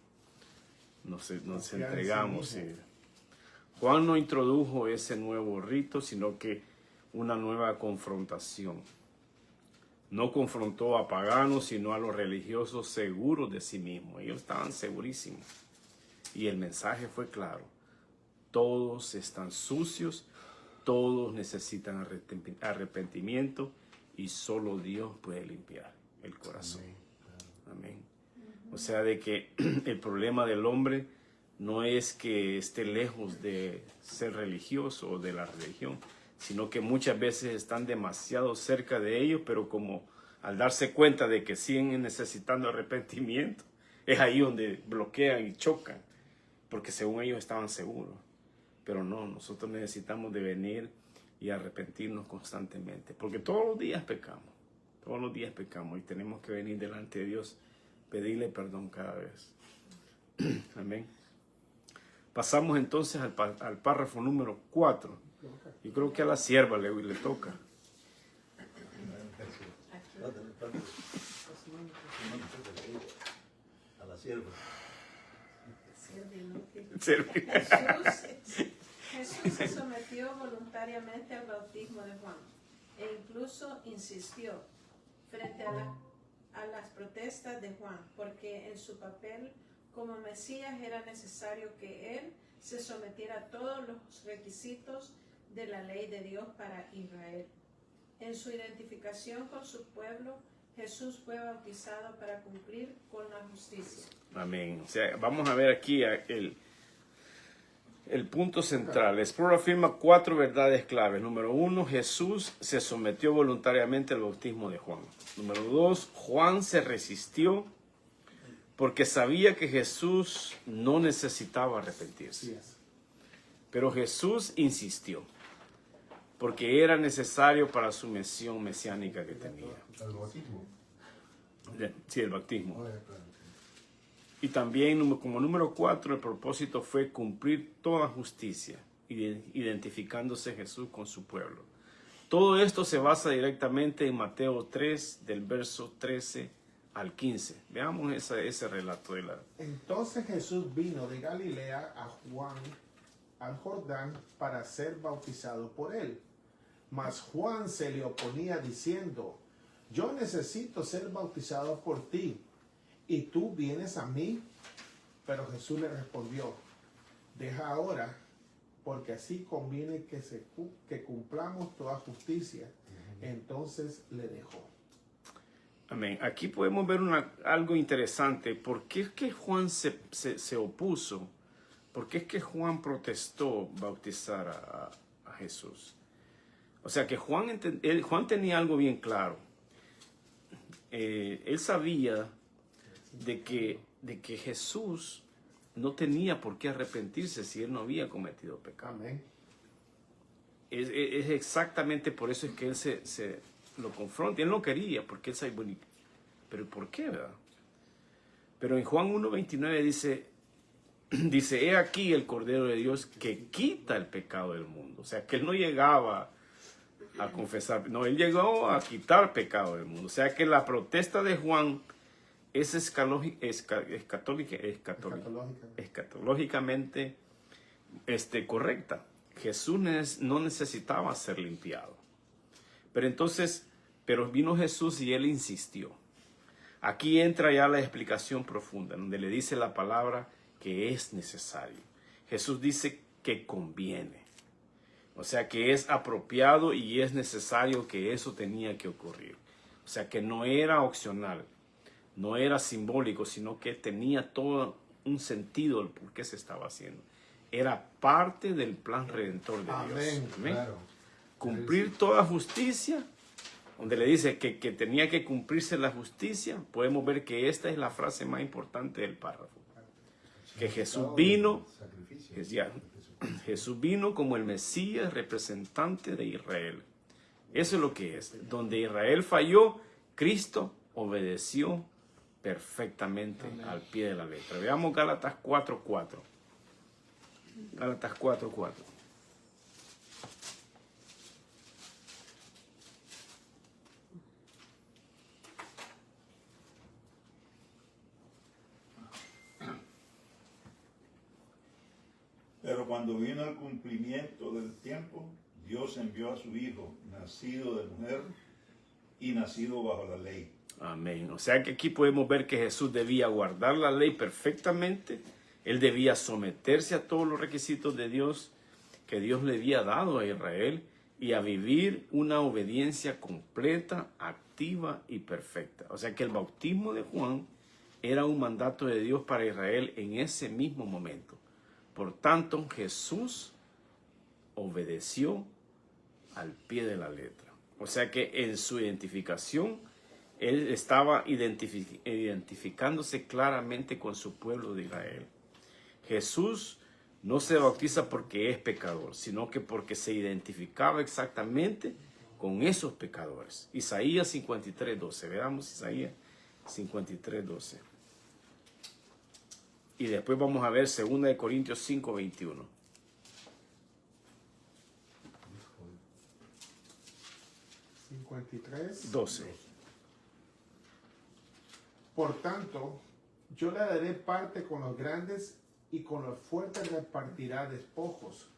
Nos Confiar en entregamos. sí mismo. Sí. Juan no introdujo ese nuevo rito, sino que una nueva confrontación. No confrontó a paganos, sino a los religiosos seguros de sí mismos. Ellos estaban segurísimos. Y el mensaje fue claro. Todos están sucios, todos necesitan arrepentimiento y solo Dios puede limpiar el corazón. Amén. O sea, de que el problema del hombre no es que esté lejos de ser religioso o de la religión, sino que muchas veces están demasiado cerca de ellos, pero como al darse cuenta de que siguen necesitando arrepentimiento, es ahí donde bloquean y chocan, porque según ellos estaban seguros. Pero no, nosotros necesitamos de venir y arrepentirnos constantemente, porque todos los días pecamos y tenemos que venir delante de Dios, pedirle perdón cada vez. Amén. Pasamos entonces al párrafo número 4. Yo creo que a la sierva le toca. A la sierva. Jesús se sometió voluntariamente al bautismo de Juan e incluso insistió frente a las protestas de Juan, porque en su papel como Mesías era necesario que él se sometiera a todos los requisitos de la ley de Dios para Israel. En su identificación con su pueblo, Jesús fue bautizado para cumplir con la justicia. Amén. O sea, vamos a ver aquí el punto central. Sproul afirma 4 verdades claves. Número 1, Jesús se sometió voluntariamente al bautismo de Juan. Número 2, Juan se resistió porque sabía que Jesús no necesitaba arrepentirse. Pero Jesús insistió porque era necesario para su misión mesiánica que tenía. ¿El bautismo? Sí, el bautismo. Oh, ya, claro. Y también como número 4, el propósito fue cumplir toda justicia, identificándose Jesús con su pueblo. Todo esto se basa directamente en Mateo 3, del verso 13 al 15. Veamos ese relato de la... Entonces Jesús vino de Galilea a Juan, al Jordán, para ser bautizado por él. Mas Juan se le oponía diciendo: yo necesito ser bautizado por ti, ¿y tú vienes a mí? Pero Jesús le respondió: deja ahora, porque así conviene que cumplamos toda justicia. Entonces le dejó. Amén. Aquí podemos ver algo interesante. ¿Por qué es que Juan se opuso? ¿Por qué es que Juan protestó bautizar a Jesús? O sea que Juan tenía algo bien claro. Él sabía de que Jesús no tenía por qué arrepentirse si él no había cometido pecado. Amén. Es exactamente por eso es que él se lo confronta. Él no quería, porque él sabe, bueno, pero ¿por qué, verdad? Pero en Juan 1:29 dice, he aquí el Cordero de Dios que quita el pecado del mundo. O sea, que él no llegaba a confesar, no, él llegó a quitar pecado del mundo. O sea, que la protesta de Juan es escatológicamente correcta. Jesús no necesitaba ser limpiado. Pero vino Jesús y él insistió. Aquí entra ya la explicación profunda, donde le dice la palabra que es necesario. Jesús dice que conviene. O sea, que es apropiado y es necesario que eso tenía que ocurrir. O sea, que no era opcional, no era simbólico, sino que tenía todo un sentido el por qué se estaba haciendo. Era parte del plan redentor de Dios. Amén. Claro. Cumplir toda justicia, donde le dice que tenía que cumplirse la justicia, podemos ver que esta es la frase más importante del párrafo. Que Jesús vino, Jesús vino como el Mesías representante de Israel. Eso es lo que es. Donde Israel falló, Cristo obedeció perfectamente al pie de la letra. Veamos Gálatas 4:4. Gálatas 4:4. Pero cuando vino el cumplimiento del tiempo, Dios envió a su Hijo, nacido de mujer y nacido bajo la ley. Amén. O sea que aquí podemos ver que Jesús debía guardar la ley perfectamente. Él debía someterse a todos los requisitos de Dios que Dios le había dado a Israel y a vivir una obediencia completa, activa y perfecta. O sea que el bautismo de Juan era un mandato de Dios para Israel en ese mismo momento. Por tanto, Jesús obedeció al pie de la letra. O sea que en su identificación, él estaba identificándose claramente con su pueblo de Israel. Jesús no se bautiza porque es pecador, sino que porque se identificaba exactamente con esos pecadores. Isaías 53:12. Veamos Isaías 53:12. Y después vamos a ver 2 Corintios 5:21. 53:12. Por tanto, yo le daré parte con los grandes y con los fuertes repartirá despojos,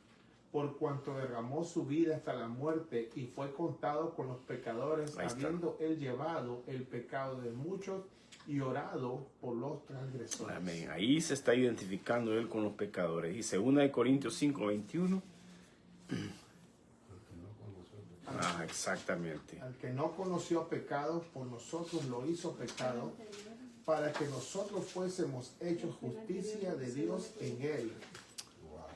por cuanto derramó su vida hasta la muerte y fue contado con los pecadores, Ahí está. habiendo él llevado el pecado de muchos y orado por los transgresores. Amén. Ahí se está identificando él con los pecadores. Y 2 Corintios 5:21. Exactamente. Al que no conoció pecado, por nosotros lo hizo pecado, para que nosotros fuésemos hechos justicia de Dios en él.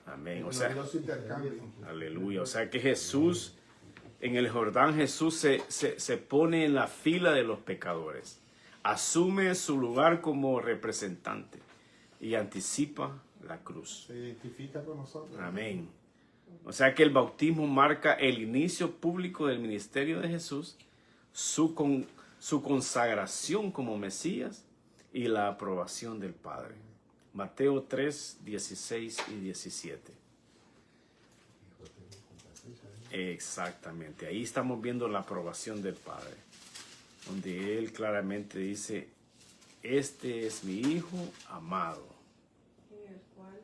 Amén. O sea, Glorioso intercambio. aleluya. O sea que Jesús, en el Jordán, Jesús se pone en la fila de los pecadores. Asume su lugar como representante y anticipa la cruz. Se identifica con nosotros. Amén. O sea que el bautismo marca el inicio público del ministerio de Jesús, su consagración como Mesías y la aprobación del Padre. Mateo 3:16 y 17. Exactamente. Ahí estamos viendo la aprobación del Padre, donde Él claramente dice, este es mi Hijo amado. En el cual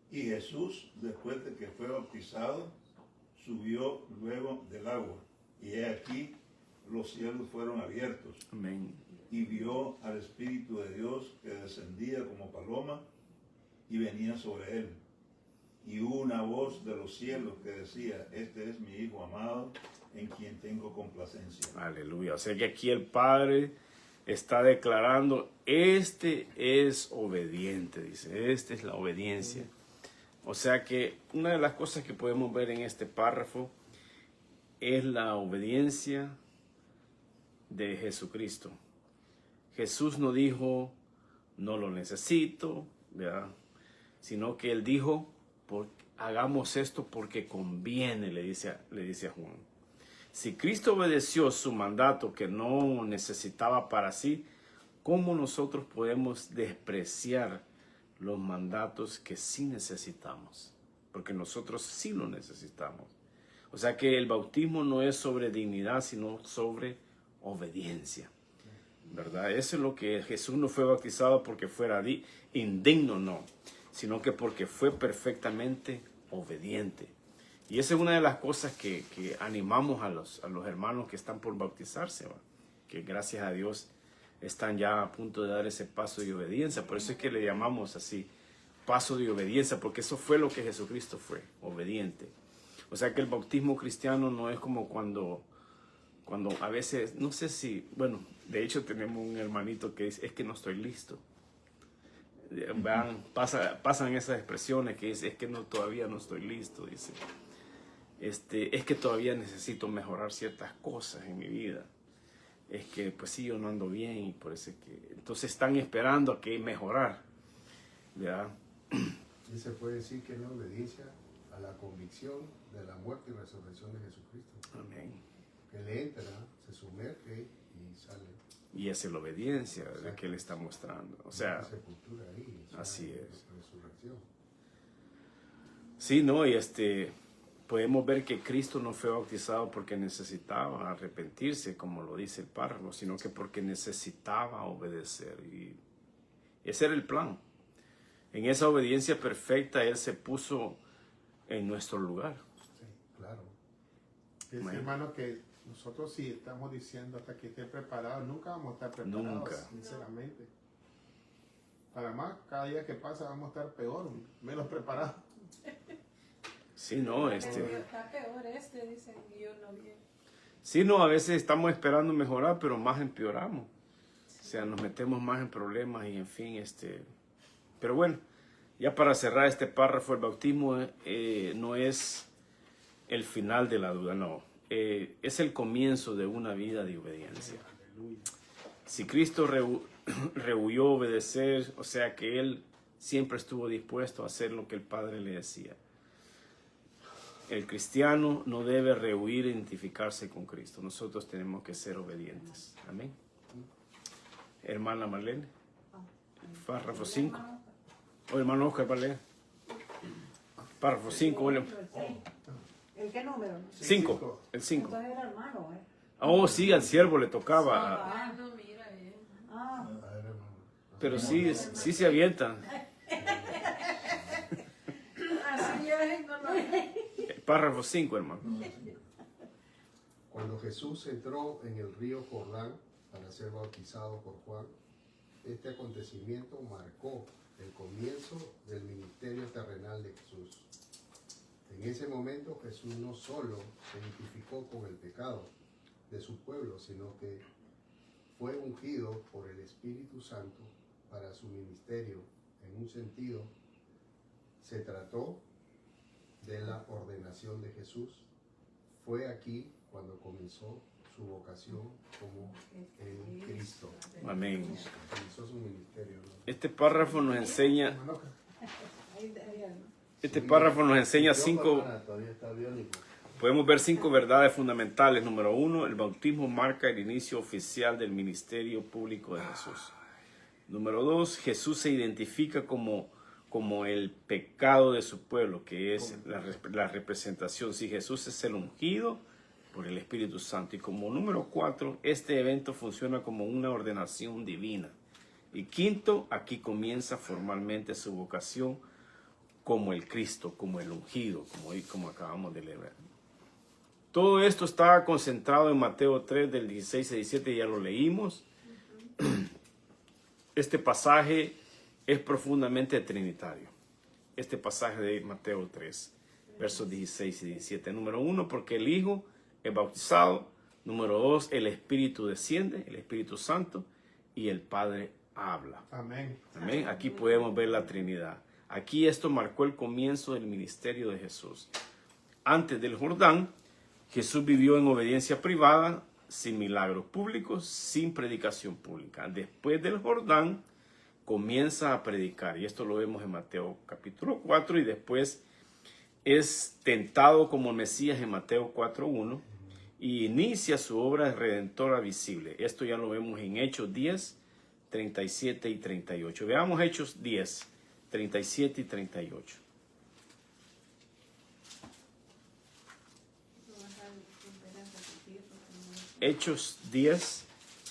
Y Jesús, después de que fue bautizado, subió luego del agua. Y he aquí, los cielos fueron abiertos. Amén. Y vio al Espíritu de Dios que descendía como paloma y venía sobre él. Y hubo una voz de los cielos que decía, este es mi Hijo amado, en quien tengo complacencia. Aleluya. O sea que aquí el Padre está declarando, este es obediente, dice, esta es la obediencia. O sea que una de las cosas que podemos ver en este párrafo es la obediencia de Jesucristo. Jesús no dijo, no lo necesito, ¿verdad? Sino que Él dijo, hagamos esto porque conviene, le dice a Juan. Si Cristo obedeció su mandato que no necesitaba para sí, ¿cómo nosotros podemos despreciar los mandatos que sí necesitamos? Porque nosotros sí lo necesitamos. O sea que el bautismo no es sobre dignidad, sino sobre obediencia, ¿verdad? Eso es lo que Jesús no fue bautizado porque fuera indigno, no, sino que porque fue perfectamente obediente. Y esa es una de las cosas que animamos a los hermanos que están por bautizarse, ¿va? Que gracias a Dios están ya a punto de dar ese paso de obediencia. Por eso es que le llamamos así, paso de obediencia, porque eso fue lo que Jesucristo fue, obediente. O sea que el bautismo cristiano no es como cuando a veces, no sé si, bueno, de hecho tenemos un hermanito que dice, es que no estoy listo. Pasan esas expresiones que dice, es que todavía no estoy listo, dice. Es que todavía necesito mejorar ciertas cosas en mi vida. Es que pues sí, yo no ando bien y por eso es que... Entonces están esperando a que mejorar, ¿verdad? Y se puede decir que es la obediencia a la convicción de la muerte y resurrección de Jesucristo. Amén. Que le entra, se sumerge y sale. Y esa es la obediencia, ¿verdad?, que Él está mostrando. O sea, Sepultura ahí, así es. Resurrección. Sí, ¿no? Y podemos ver que Cristo no fue bautizado porque necesitaba arrepentirse, como lo dice el párrafo, sino que porque necesitaba obedecer. Y ese era el plan. En esa obediencia perfecta, Él se puso en nuestro lugar. Sí, claro. Hermano, que nosotros sí estamos diciendo hasta que esté preparado, nunca vamos a estar preparados, Nunca. sinceramente. Para más, cada día que pasa vamos a estar peor, menos preparados. Sí, no, está peor dicen, y yo no bien. Sí, no, a veces estamos esperando mejorar, pero más empeoramos. O sea, nos metemos más en problemas y en fin, Pero bueno, ya para cerrar este párrafo, el bautismo no es el final de la duda, no. Es el comienzo de una vida de obediencia. Si Cristo rehuyó obedecer, o sea que Él siempre estuvo dispuesto a hacer lo que el Padre le decía. El cristiano no debe rehuir e identificarse con Cristo. Nosotros tenemos que ser obedientes. Amén. Hermana Marlene, párrafo 5. O hermano Oscar, ¿vale? Párrafo 5. ¿El qué número? 5. El 5. Entonces era hermano, ¿eh? Oh, sí, al siervo le tocaba. Ah, no, mira, Ah, A ver, hermano. Pero sí se avientan. así es, no, no. Párrafo 5, hermano. Cuando Jesús entró en el río Jordán para ser bautizado por Juan, este acontecimiento marcó el comienzo del ministerio terrenal de Jesús. En ese momento Jesús no solo se identificó con el pecado de su pueblo, sino que fue ungido por el Espíritu Santo para su ministerio. En un sentido, se trató de la ordenación de Jesús. Fue aquí cuando comenzó su vocación como en Cristo. Amén. Comenzó su ministerio, ¿no? Este párrafo nos enseña, Hermano Oscar. este párrafo nos enseña 5. Todavía está biónico. Podemos ver 5 verdades fundamentales. Número 1, el bautismo marca el inicio oficial del ministerio público de Jesús. Número 2, Jesús se identifica como el pecado de su pueblo, que es la representación. Si Jesús es el ungido por el Espíritu Santo. Y como número 4, este evento funciona como una ordenación divina. Y quinto, aquí comienza formalmente su vocación como el Cristo, como el ungido, como acabamos de leer. Todo esto está concentrado en Mateo 3, del 16 al 17, ya lo leímos. Este pasaje es profundamente trinitario. Este pasaje de Mateo 3, versos 16 y 17. Número 1, porque el Hijo es bautizado. Número 2, el Espíritu desciende, el Espíritu Santo, y el Padre habla. Amén. Amén. Aquí podemos ver la Trinidad. Aquí esto marcó el comienzo del ministerio de Jesús. Antes del Jordán, Jesús vivió en obediencia privada, sin milagros públicos, sin predicación pública. Después del Jordán, comienza a predicar. Y esto lo vemos en Mateo capítulo 4. Y después es tentado como Mesías en Mateo 4:1. Y inicia su obra redentora visible. Esto ya lo vemos en Hechos 10, 37 y 38. Veamos Hechos 10, 37 y 38. Hechos 10,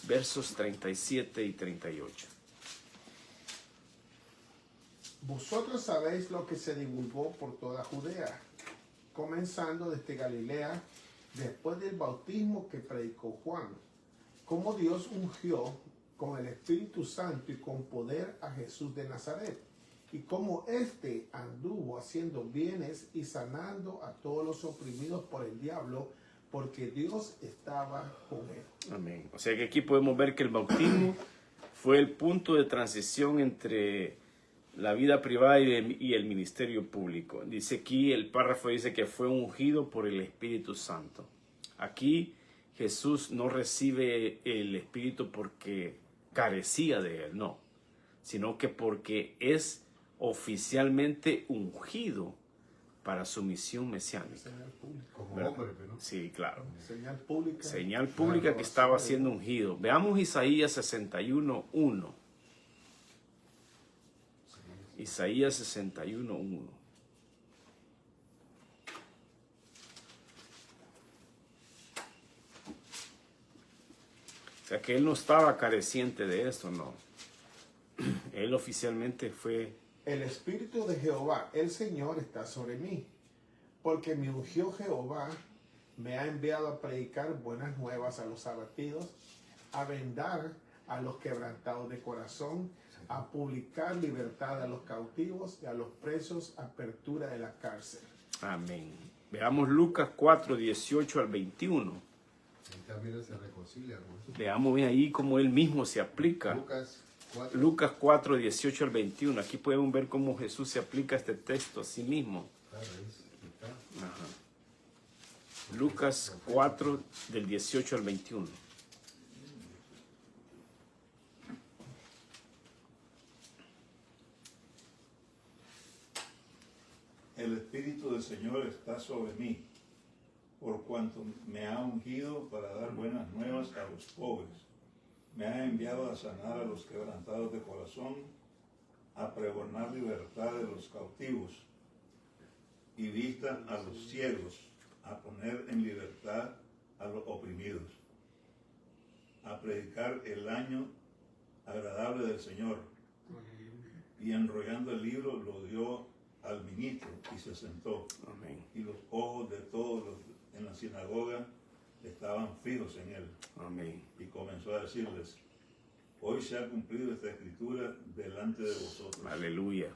versos 37 y 38. Vosotros sabéis lo que se divulgó por toda Judea, comenzando desde Galilea, después del bautismo que predicó Juan, cómo Dios ungió con el Espíritu Santo y con poder a Jesús de Nazaret, y cómo éste anduvo haciendo bienes y sanando a todos los oprimidos por el diablo, porque Dios estaba con él. Amén. O sea que aquí podemos ver que el bautismo fue el punto de transición entre la vida privada y el ministerio público. Dice aquí, el párrafo dice que fue ungido por el Espíritu Santo. Aquí Jesús no recibe el Espíritu porque carecía de él, no, sino que porque es oficialmente ungido para su misión mesiánica. Señal pública. Como ¿Verdad? hombre, ¿no? Sí, claro. Señal pública. Señal pública que estaba siendo ungido. Veamos Isaías 61:1. Isaías 61:1. O sea que él no estaba careciente de esto, no. Él oficialmente fue... El Espíritu de Jehová, el Señor, está sobre mí, porque me ungió Jehová, me ha enviado a predicar buenas nuevas a los abatidos, a vendar a los quebrantados de corazón, a publicar libertad a los cautivos y a los presos, apertura de la cárcel. Amén. Veamos Lucas 4, 18 al 21. Ahí también se reconcilia, ¿no? Veamos bien ahí cómo él mismo se aplica. Lucas 4. Lucas 4, 18 al 21. Aquí podemos ver cómo Jesús se aplica este texto a sí mismo. Claro, ahí está. Ajá. Lucas 4, del 18 al 21. El Espíritu del Señor está sobre mí, por cuanto me ha ungido para dar buenas nuevas a los pobres. Me ha enviado a sanar a los quebrantados de corazón, a pregonar libertad de los cautivos y vista a los ciegos, a poner en libertad a los oprimidos, a predicar el año agradable del Señor. Y enrollando el libro lo dio al ministro y se sentó. Amén. Y los ojos de todos los en la sinagoga estaban fijos en él. Amén. Y comenzó a decirles: hoy se ha cumplido esta escritura delante de vosotros. Aleluya.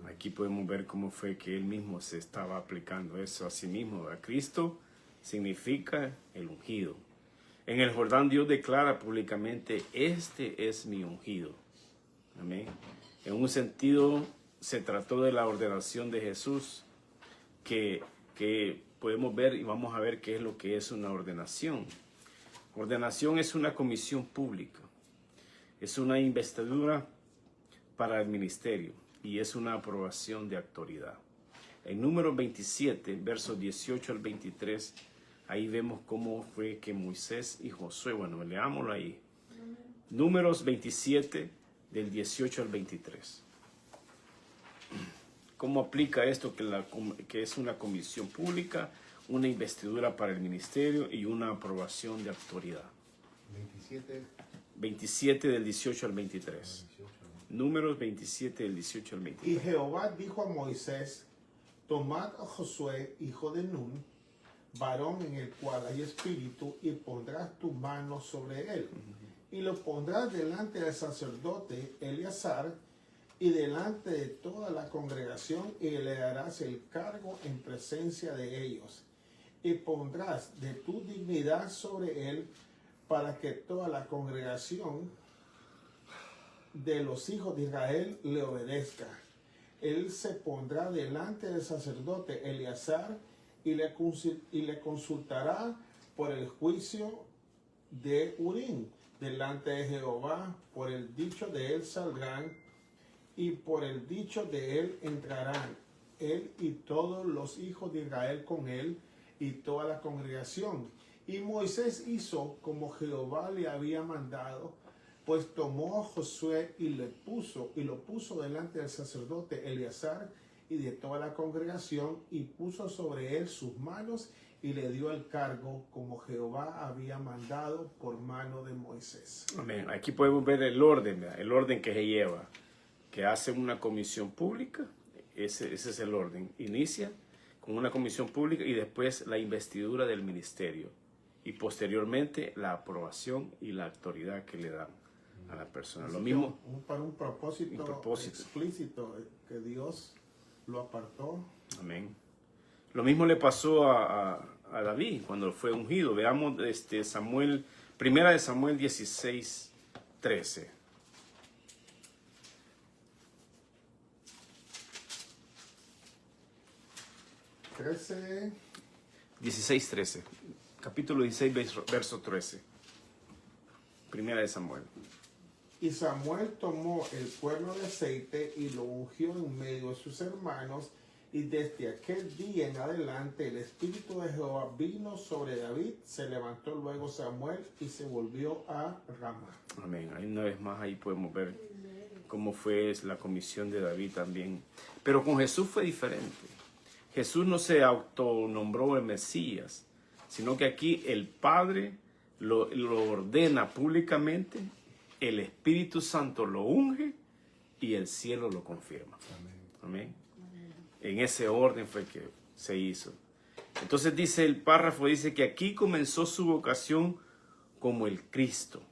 Aquí podemos ver cómo fue que él mismo se estaba aplicando eso a sí mismo. A Cristo significa el ungido. En el Jordán Dios declara públicamente: este es mi ungido. Amén. En un sentido se trató de la ordenación de Jesús, que podemos ver y vamos a ver qué es lo que es una ordenación. Ordenación es una comisión pública, es una investidura para el ministerio y es una aprobación de autoridad. En Números 27, versos 18 al 23, ahí vemos cómo fue que Moisés y Josué, bueno, leámoslo ahí. Números 27, del 18 al 23. ¿Cómo aplica esto que es una comisión pública, una investidura para el ministerio y una aprobación de autoridad? 27 del 18 al 23. Números 27 del 18 al 23. Y Jehová dijo a Moisés: tomad a Josué, hijo de Nun, varón en el cual hay espíritu, y pondrás tu mano sobre él. Y lo pondrás delante del sacerdote Eleazar y delante de toda la congregación, y le darás el cargo en presencia de ellos. Y pondrás de tu dignidad sobre él, para que toda la congregación de los hijos de Israel le obedezca. Él se pondrá delante del sacerdote Eleazar y le consultará por el juicio de Urim delante de Jehová. Por el dicho de él saldrán y por el dicho de él entrarán, él y todos los hijos de Israel con él y toda la congregación. Y Moisés hizo como Jehová le había mandado, pues tomó a Josué y lo puso delante del sacerdote Eleazar y de toda la congregación, y puso sobre él sus manos y le dio el cargo como Jehová había mandado por mano de Moisés. Amén. Aquí podemos ver el orden que se lleva, que hace una comisión pública. Ese es el orden. Inicia con una comisión pública y después la investidura del ministerio y posteriormente la aprobación y la autoridad que le dan a la persona. Lo mismo Para un propósito, propósito explícito que Dios lo apartó. Amén. Lo mismo le pasó a David cuando fue ungido. Veamos primera de Samuel 16, 13. Crece 16, 13. Capítulo 16, verso 13. Primera de Samuel. Y Samuel tomó el cuerno de aceite y lo ungió en medio de sus hermanos, y desde aquel día en adelante el espíritu de Jehová vino sobre David. Se levantó luego Samuel y se volvió a Ramá. Amén. Ahí una vez más ahí podemos ver cómo fue la comisión de David también. Pero con Jesús fue diferente. Jesús no se autonombró el Mesías, sino que aquí el Padre lo ordena públicamente, el Espíritu Santo lo unge y el cielo lo confirma. Amén. En ese orden fue que se hizo. Entonces dice el párrafo, dice que aquí comenzó su vocación como el Cristo.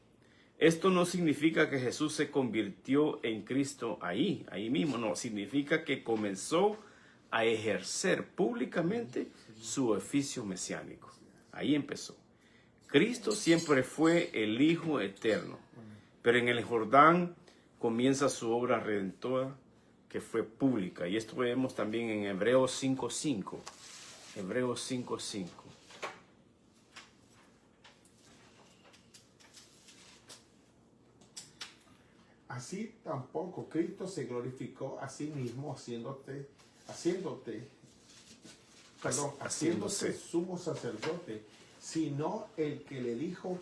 Esto no significa que Jesús se convirtió en Cristo ahí mismo, no, significa que comenzó a ejercer públicamente su oficio mesiánico. Ahí empezó. Cristo siempre fue el Hijo eterno, pero en el Jordán comienza su obra redentora que fue pública. Y esto vemos también en Hebreos 5:5. Hebreos 5:5. Así tampoco Cristo se glorificó a sí mismo haciéndose sumo sacerdote, sino el que le dijo,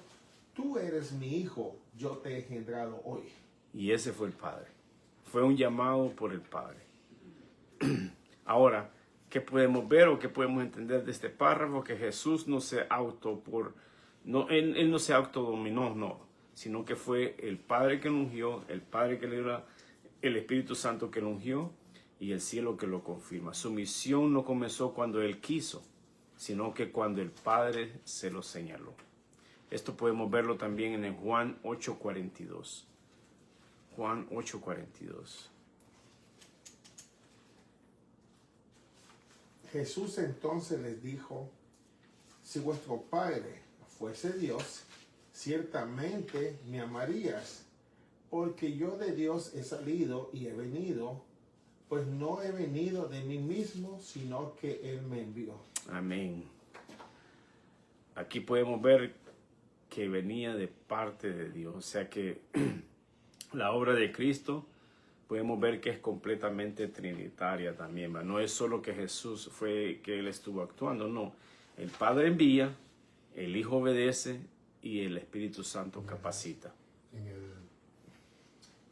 tú eres mi hijo, yo te he engendrado hoy. Y ese fue el Padre. Fue un llamado por el Padre. Ahora, ¿qué podemos ver o qué podemos entender de este párrafo? Que Jesús no se él no se autodominó, no, sino que fue el Padre que lo ungió, el Padre que le dio el Espíritu Santo que lo ungió y el cielo que lo confirma. Su misión no comenzó cuando él quiso, sino que cuando el Padre se lo señaló. Esto podemos verlo también en el Juan 8:42. Juan 8:42. Jesús entonces les dijo, si vuestro Padre fuese Dios, ciertamente me amarías, porque yo de Dios he salido y he venido, pues no he venido de mí mismo, sino que Él me envió. Amén. Aquí podemos ver que venía de parte de Dios. O sea que la obra de Cristo podemos ver que es completamente trinitaria también, ¿verdad? No es solo que Jesús fue que Él estuvo actuando, no. El Padre envía, el Hijo obedece y el Espíritu Santo capacita. En el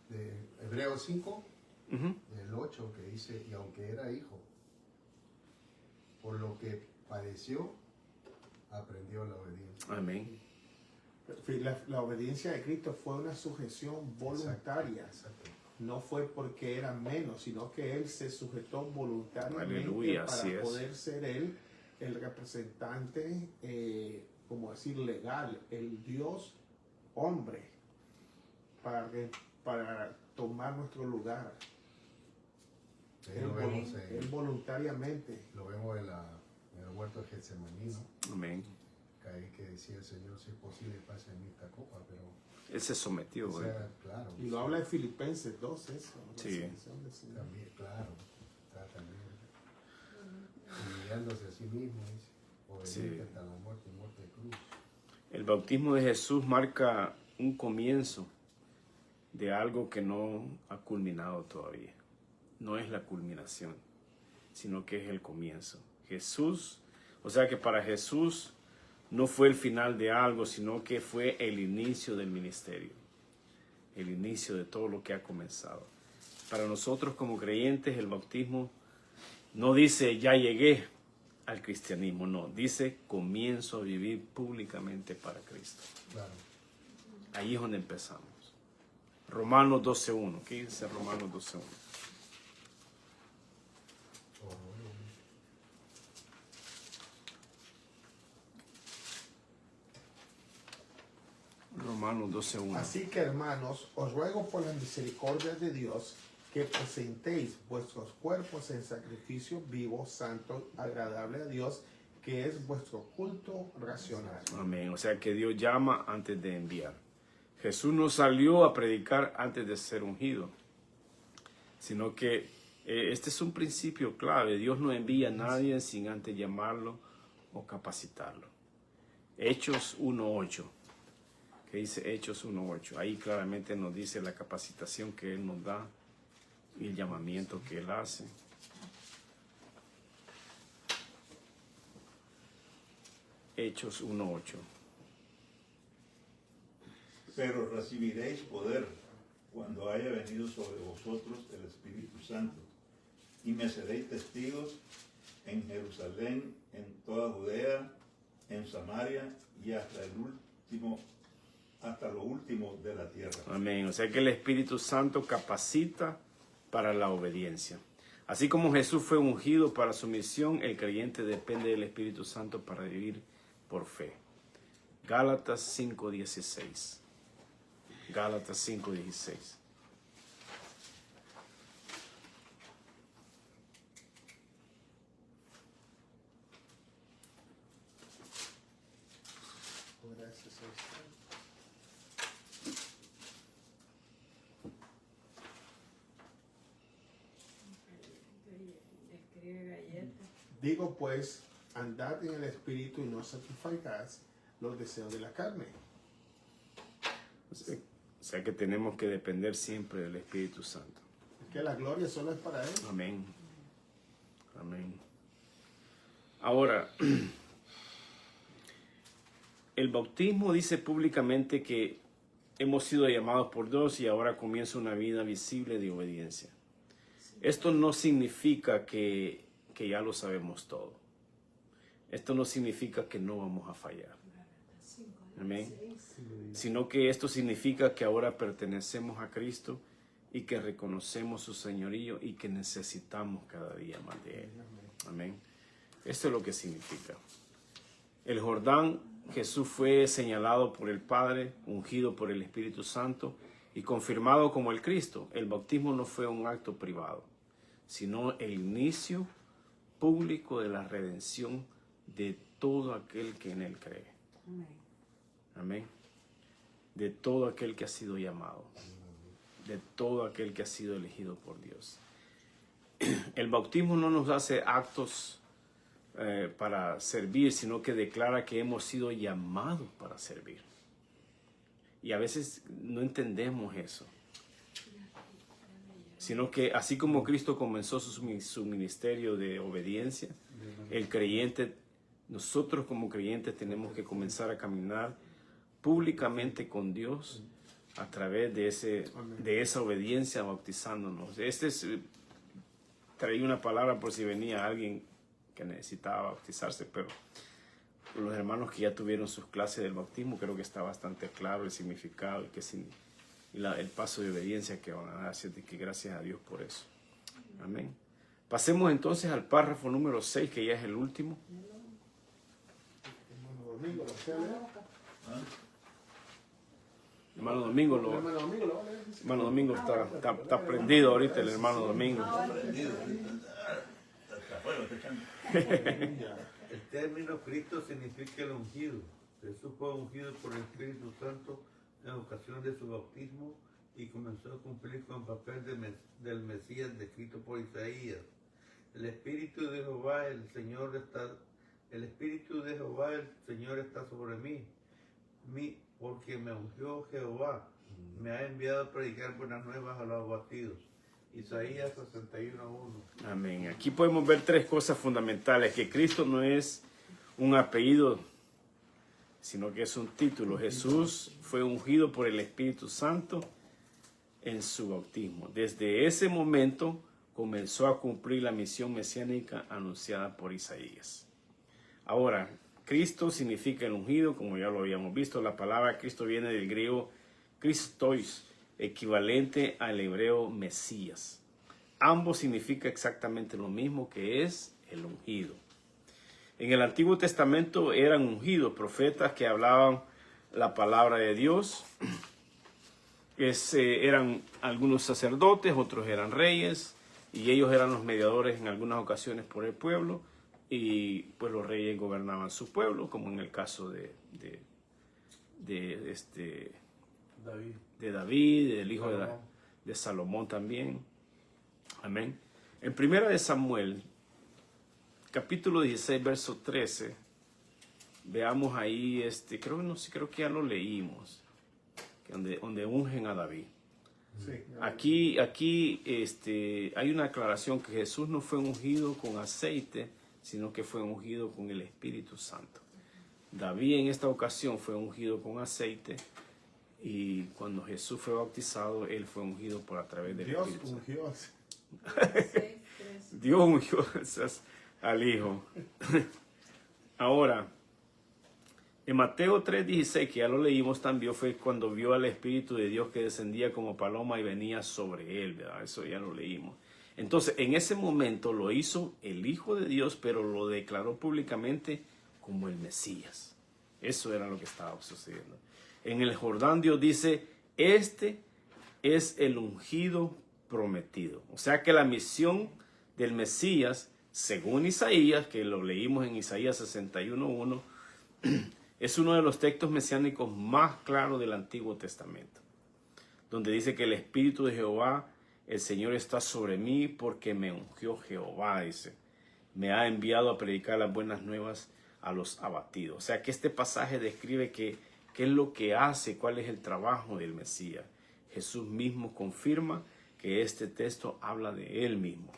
de Hebreos 5, Ujú. el 8, que dice, y aunque era hijo, por lo que padeció, aprendió la obediencia. Amén. La obediencia de Cristo fue una sujeción voluntaria. Exacto. No fue porque era menos, sino que Él se sujetó voluntariamente. Aleluya, así para es. poder ser Él el representante, como decir, legal, el Dios hombre, para tomar nuestro lugar. Ahí lo vemos Él voluntariamente. lo vemos en el huerto de Getsemaní, ¿no? Amén. Que ahí que decía el Señor, si es posible, pase en mí esta copa, pero Él se sometió, o ¿verdad? sea, claro. Y lo habla de Filipenses 2, eso. ¿no? Sí. También, claro, está también humillándose a sí mismo, dice, obediente Sí. hasta la muerte y muerte de cruz. El bautismo de Jesús marca un comienzo de algo que no ha culminado todavía. No es la culminación, sino que es el comienzo. Jesús, o sea que para Jesús no fue el final de algo, sino que fue el inicio del ministerio, el inicio de todo lo que ha comenzado. Para nosotros como creyentes, el bautismo no dice ya llegué al cristianismo, no, dice comienzo a vivir públicamente para Cristo. Claro. Ahí es donde empezamos. Romanos 12:1. ¿Qué dice Romanos 12:1? Romanos 12:1. Así que, hermanos, os ruego por la misericordia de Dios que presentéis vuestros cuerpos en sacrificio vivo, santo, agradable a Dios, que es vuestro culto racional. Amén. O sea que Dios llama antes de enviar. Jesús no salió a predicar antes de ser ungido, sino que este es un principio clave. Dios no envía a nadie sin antes llamarlo o capacitarlo. Hechos 1:8. ¿Qué dice Hechos 1:8? Ahí claramente nos dice la capacitación que Él nos da y el llamamiento que Él hace. Hechos 1:8. Pero recibiréis poder cuando haya venido sobre vosotros el Espíritu Santo, y me seréis testigos en Jerusalén, en toda Judea, en Samaria y hasta lo último de la tierra. Amén. O sea que el Espíritu Santo capacita para la obediencia. Así como Jesús fue ungido para su misión, el creyente depende del Espíritu Santo para vivir por fe. Gálatas 5:16. Gálatas 5:16. Gracias. Escribe galleta. Digo pues, andad en el espíritu y no satisfagáis los deseos de la carne. O sea que tenemos que depender siempre del Espíritu Santo. Es que la gloria solo es para Él. Amén. Amén. Ahora, el bautismo dice públicamente que hemos sido llamados por Dios y ahora comienza una vida visible de obediencia. Esto no significa que ya lo sabemos todo. Esto no significa que no vamos a fallar. Amén. Sino que esto significa que ahora pertenecemos a Cristo y que reconocemos su señorío y que necesitamos cada día más de Él. Amén. Esto es lo que significa. El Jordán, Jesús fue señalado por el Padre, ungido por el Espíritu Santo y confirmado como el Cristo. El bautismo no fue un acto privado, sino el inicio público de la redención de todo aquel que en Él cree. Amén. De todo aquel que ha sido llamado. De todo aquel que ha sido elegido por Dios. El bautismo no nos hace actos para servir, sino que declara que hemos sido llamados para servir. Y a veces no entendemos eso. Sino que así como Cristo comenzó su ministerio de obediencia, el creyente, nosotros como creyentes tenemos que comenzar a caminar públicamente con Dios a través de esa obediencia bautizándonos. Traí una palabra por si venía alguien que necesitaba bautizarse, pero los hermanos que ya tuvieron sus clases del bautismo creo que está bastante claro el significado y el paso de obediencia que van a dar, así que gracias a Dios por eso. Amén. Pasemos entonces al párrafo número 6, que ya es el último. Hermano Domingo está prendido ahorita, el hermano Domingo. El término Cristo significa el ungido. Jesús fue ungido por el Espíritu Santo en ocasión de su bautismo y comenzó a cumplir con el papel del Mesías descrito por Isaías. El Espíritu de Jehová, el Señor está sobre mí, porque me ungió Jehová, me ha enviado a predicar buenas nuevas a los abatidos. Isaías 61:1. Amén. Aquí podemos ver tres cosas fundamentales: que Cristo no es un apellido, sino que es un título. Jesús fue ungido por el Espíritu Santo en su bautismo. Desde ese momento comenzó a cumplir la misión mesiánica anunciada por Isaías. Ahora, Cristo significa el ungido, como ya lo habíamos visto. La palabra Cristo viene del griego Christos, equivalente al hebreo Mesías. Ambos significa exactamente lo mismo, que es el ungido. En el Antiguo Testamento eran ungidos profetas que hablaban la palabra de Dios. Eran algunos sacerdotes, otros eran reyes, y ellos eran los mediadores en algunas ocasiones por el pueblo, y pues los reyes gobernaban su pueblo, como en el caso de David, del hijo de Salomón también. Amén. En 1 de Samuel, capítulo 16, verso 13, veamos ahí, creo que ya lo leímos, donde ungen a David. Sí. Aquí hay una aclaración que Jesús no fue ungido con aceite, sino que fue ungido con el Espíritu Santo. David en esta ocasión fue ungido con aceite, y cuando Jesús fue bautizado, él fue ungido a través del Espíritu Santo. Dios ungió al Hijo. Ahora, en Mateo 3:16, que ya lo leímos también, fue cuando vio al Espíritu de Dios que descendía como paloma y venía sobre él, ¿verdad? Eso ya lo leímos. Entonces, en ese momento lo hizo el Hijo de Dios, pero lo declaró públicamente como el Mesías. Eso era lo que estaba sucediendo. En el Jordán Dios dice, este es el ungido prometido. O sea que la misión del Mesías, según Isaías, que lo leímos en Isaías 61:1, Es uno de los textos mesiánicos más claros del Antiguo Testamento, donde dice que el Espíritu de Jehová, el Señor, está sobre mí porque me ungió Jehová, dice. Me ha enviado a predicar las buenas nuevas a los abatidos. O sea que este pasaje describe qué es lo que hace, cuál es el trabajo del Mesías. Jesús mismo confirma que este texto habla de él mismo,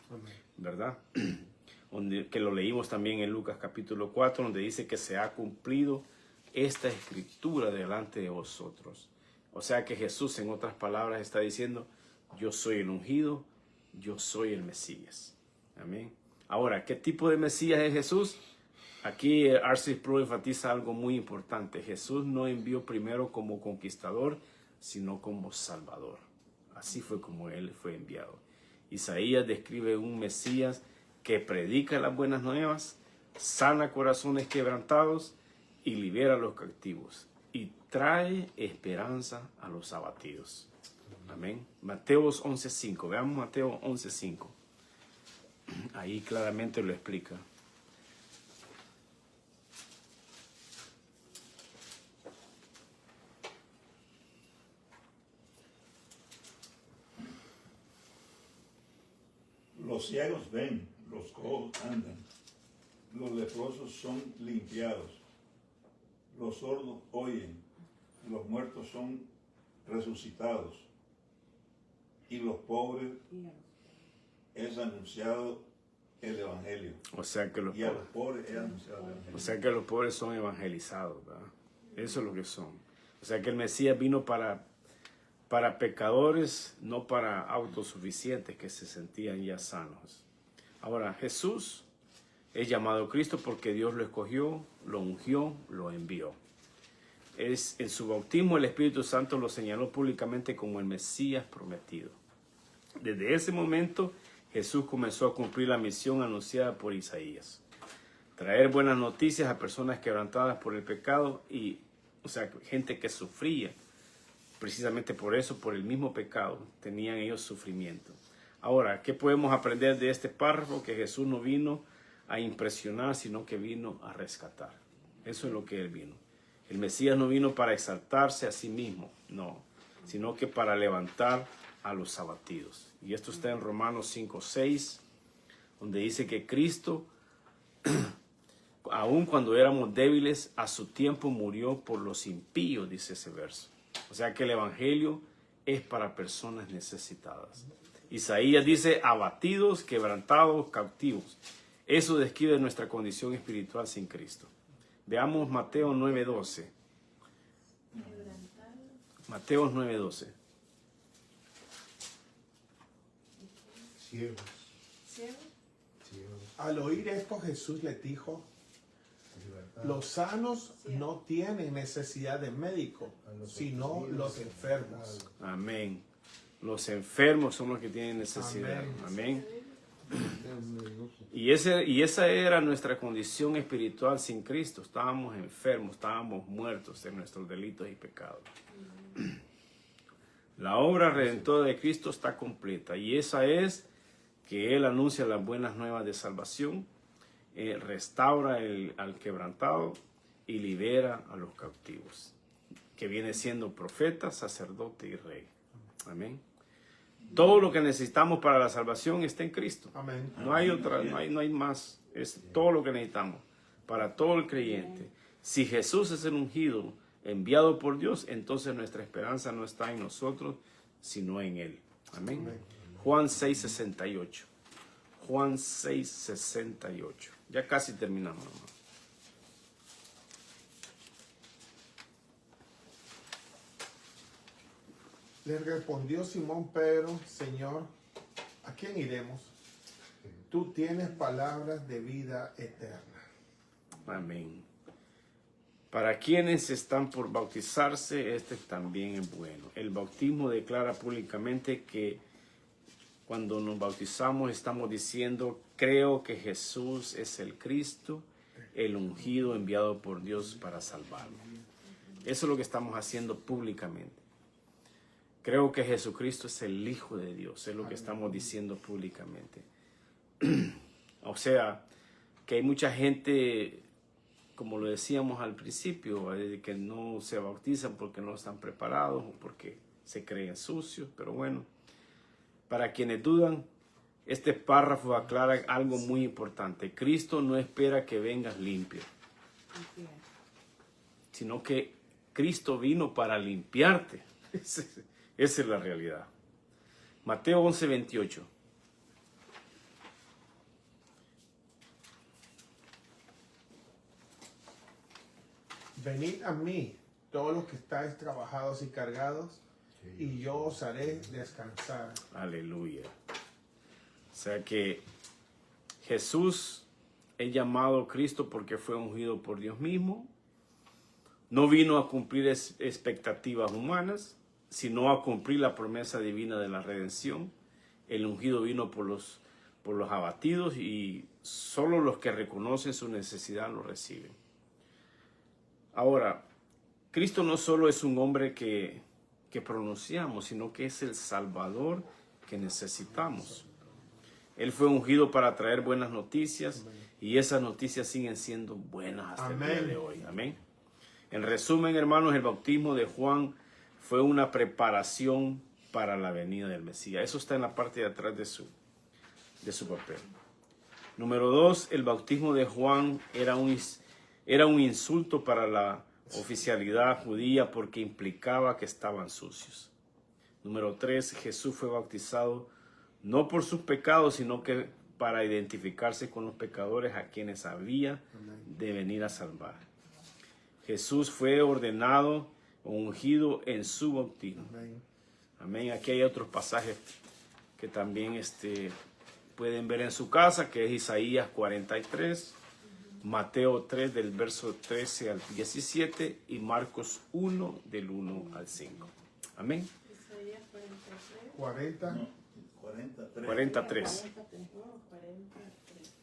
¿verdad? Que lo leímos también en Lucas capítulo 4, donde dice que se ha cumplido esta escritura delante de vosotros. O sea que Jesús, en otras palabras, está diciendo, yo soy el ungido, yo soy el Mesías. Amén. Ahora, ¿qué tipo de Mesías es Jesús? Aquí R.C. Sproul enfatiza algo muy importante. Jesús no envió primero como conquistador, sino como salvador. Así fue como él fue enviado. Isaías describe un Mesías que predica las buenas nuevas, sana corazones quebrantados y libera a los cautivos y trae esperanza a los abatidos. Amén. Mateos 11:5. Veamos Mateo 11:5. Ahí claramente lo explica. Los ciegos ven, los cojos andan, los leprosos son limpiados, los sordos oyen, los muertos son resucitados, y los pobres es anunciado el Evangelio. O sea que los Y a los pobres es anunciado el Evangelio. O sea que los pobres son evangelizados, ¿verdad? Eso es lo que son. O sea que el Mesías vino para pecadores, no para autosuficientes que se sentían ya sanos. Ahora, Jesús es llamado Cristo porque Dios lo escogió, lo ungió, lo envió. En su bautismo el Espíritu Santo lo señaló públicamente como el Mesías prometido. Desde ese momento Jesús comenzó a cumplir la misión anunciada por Isaías. Traer buenas noticias a personas quebrantadas por el pecado y, o sea, gente que sufría. Precisamente por eso, por el mismo pecado, tenían ellos sufrimiento. Ahora, ¿qué podemos aprender de este párrafo? Que Jesús no vino a impresionar, sino que vino a rescatar. Eso es lo que él vino. El Mesías no vino para exaltarse a sí mismo, no, sino que para levantar a los abatidos. Y esto está en Romanos 5:6, donde dice que Cristo, aun cuando éramos débiles, a su tiempo murió por los impíos, dice ese verso. O sea que el Evangelio es para personas necesitadas. Isaías dice abatidos, quebrantados, cautivos. Eso describe nuestra condición espiritual sin Cristo. Veamos Mateo 9:12. Mateo 9:12. Ciegos, ¿Ciego? ciegos, Al oír esto, Jesús les dijo, libertad. los sanos no tienen necesidad de médico, sino los enfermos. Amén. Los enfermos son los que tienen necesidad. Amén. Amén. Y esa era nuestra condición espiritual sin Cristo. Estábamos enfermos, estábamos muertos de nuestros delitos y pecados. La obra redentora de Cristo está completa y esa es que Él anuncia las buenas nuevas de salvación, restaura al quebrantado y libera a los cautivos, que viene siendo profeta, sacerdote y rey. Amén. Todo lo que necesitamos para la salvación está en Cristo. Amén. No hay otra, no hay más. Es todo lo que necesitamos para todo el creyente. Si Jesús es el ungido, enviado por Dios, entonces nuestra esperanza no está en nosotros, sino en Él. Amén. Juan 6:68. Juan 6:68. Ya casi terminamos, hermano. Le respondió Simón Pedro, Señor, ¿a quién iremos? Tú tienes palabras de vida eterna. Amén. Para quienes están por bautizarse, este también es bueno. El bautismo declara públicamente que cuando nos bautizamos estamos diciendo, creo que Jesús es el Cristo, el ungido enviado por Dios para salvarlo. Eso es lo que estamos haciendo públicamente. Creo que Jesucristo es el Hijo de Dios, es lo que estamos diciendo públicamente. O sea, que hay mucha gente como lo decíamos al principio, que no se bautizan porque no están preparados o porque se creen sucios, pero bueno, para quienes dudan, este párrafo aclara algo muy importante. Cristo no espera que vengas limpio, Así es. sino que Cristo vino para limpiarte. Esa es la realidad. Mateo 11:28. Venid a mí, todos los que estáis trabajados y cargados, y yo os haré descansar. Aleluya. O sea que Jesús es llamado Cristo porque fue ungido por Dios mismo. No vino a cumplir expectativas humanas, sino a cumplir la promesa divina de la redención. El ungido vino por los abatidos y solo los que reconocen su necesidad lo reciben. Ahora, Cristo no solo es un hombre que pronunciamos, sino que es el Salvador que necesitamos. Él fue ungido para traer buenas noticias y esas noticias siguen siendo buenas hasta el día de hoy. Amén. En resumen, hermanos, el bautismo de Juan fue una preparación para la venida del Mesías. Eso está en la parte de atrás de su papel. Número 2, el bautismo de Juan era un insulto para la oficialidad judía porque implicaba que estaban sucios. Número 3, Jesús fue bautizado no por sus pecados, sino que para identificarse con los pecadores a quienes había de venir a salvar. Jesús fue ordenado o ungido en su bautismo. Amén. Aquí hay otros pasajes que también pueden ver en su casa, que es Isaías 43, Mateo 3 del verso 13 al 17 y Marcos 1 del 1 al 5. Amén. Isaías 43. 40. No, 43. 43. Oh, 43.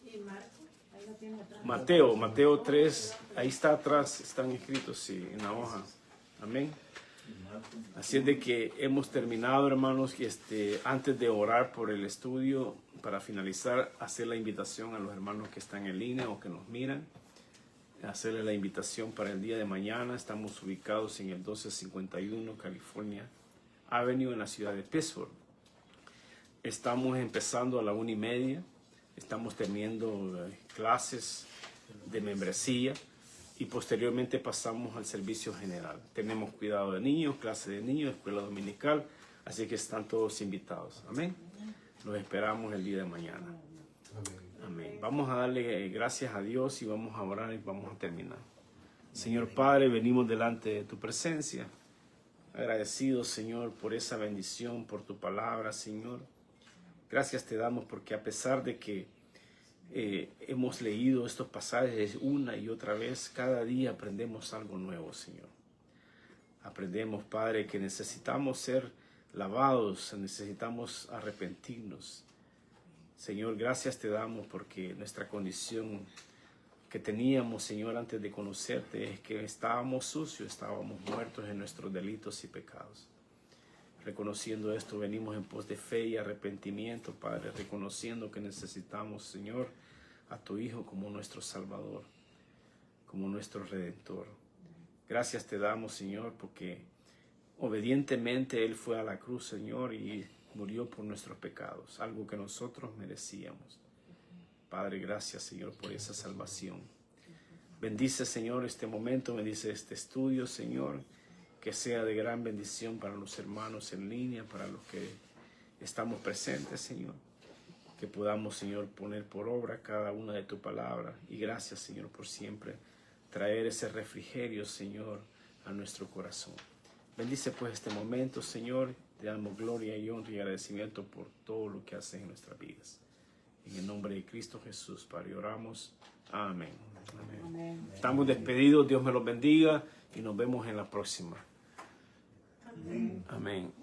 ¿Y Marcos? Ahí lo tiene atrás. Mateo 3, ahí está atrás, están escritos, sí, en la hoja. Amén. Así es de que hemos terminado, hermanos, y antes de orar por el estudio, para finalizar, hacer la invitación a los hermanos que están en línea o que nos miran, hacerles la invitación para el día de mañana. Estamos ubicados en el 1251 California Avenue en la ciudad de Pittsburgh. Estamos empezando a la 1:30, estamos teniendo clases de membresía y posteriormente pasamos al servicio general. Tenemos cuidado de niños, clase de niños, escuela dominical, así que están todos invitados. Amén. Los esperamos el día de mañana. Amén. Vamos a darle gracias a Dios y vamos a orar y vamos a terminar. Señor Padre, venimos delante de tu presencia, agradecidos, Señor, por esa bendición, por tu palabra, Señor. Gracias te damos porque a pesar de que hemos leído estos pasajes una y otra vez, cada día aprendemos algo nuevo, Señor. Aprendemos, Padre, que necesitamos ser lavados, necesitamos arrepentirnos. Señor, gracias te damos porque nuestra condición que teníamos, Señor, antes de conocerte es que estábamos sucios, estábamos muertos en nuestros delitos y pecados. Reconociendo esto, venimos en pos de fe y arrepentimiento, Padre, reconociendo que necesitamos, Señor, a tu Hijo como nuestro Salvador, como nuestro Redentor. Gracias te damos, Señor, porque obedientemente Él fue a la cruz, Señor, y murió por nuestros pecados, algo que nosotros merecíamos. Padre, gracias, Señor, por esa salvación. Bendice, Señor, este momento, bendice este estudio, Señor, que sea de gran bendición para los hermanos en línea, para los que estamos presentes, Señor. Que podamos, Señor, poner por obra cada una de tu palabra. Y gracias, Señor, por siempre traer ese refrigerio, Señor, a nuestro corazón. Bendice pues este momento, Señor. Te damos gloria y honra y agradecimiento por todo lo que haces en nuestras vidas. En el nombre de Cristo Jesús, Padre, oramos. Amén. Amén. Amén. Estamos despedidos. Dios me los bendiga y nos vemos en la próxima. Amén. Amén.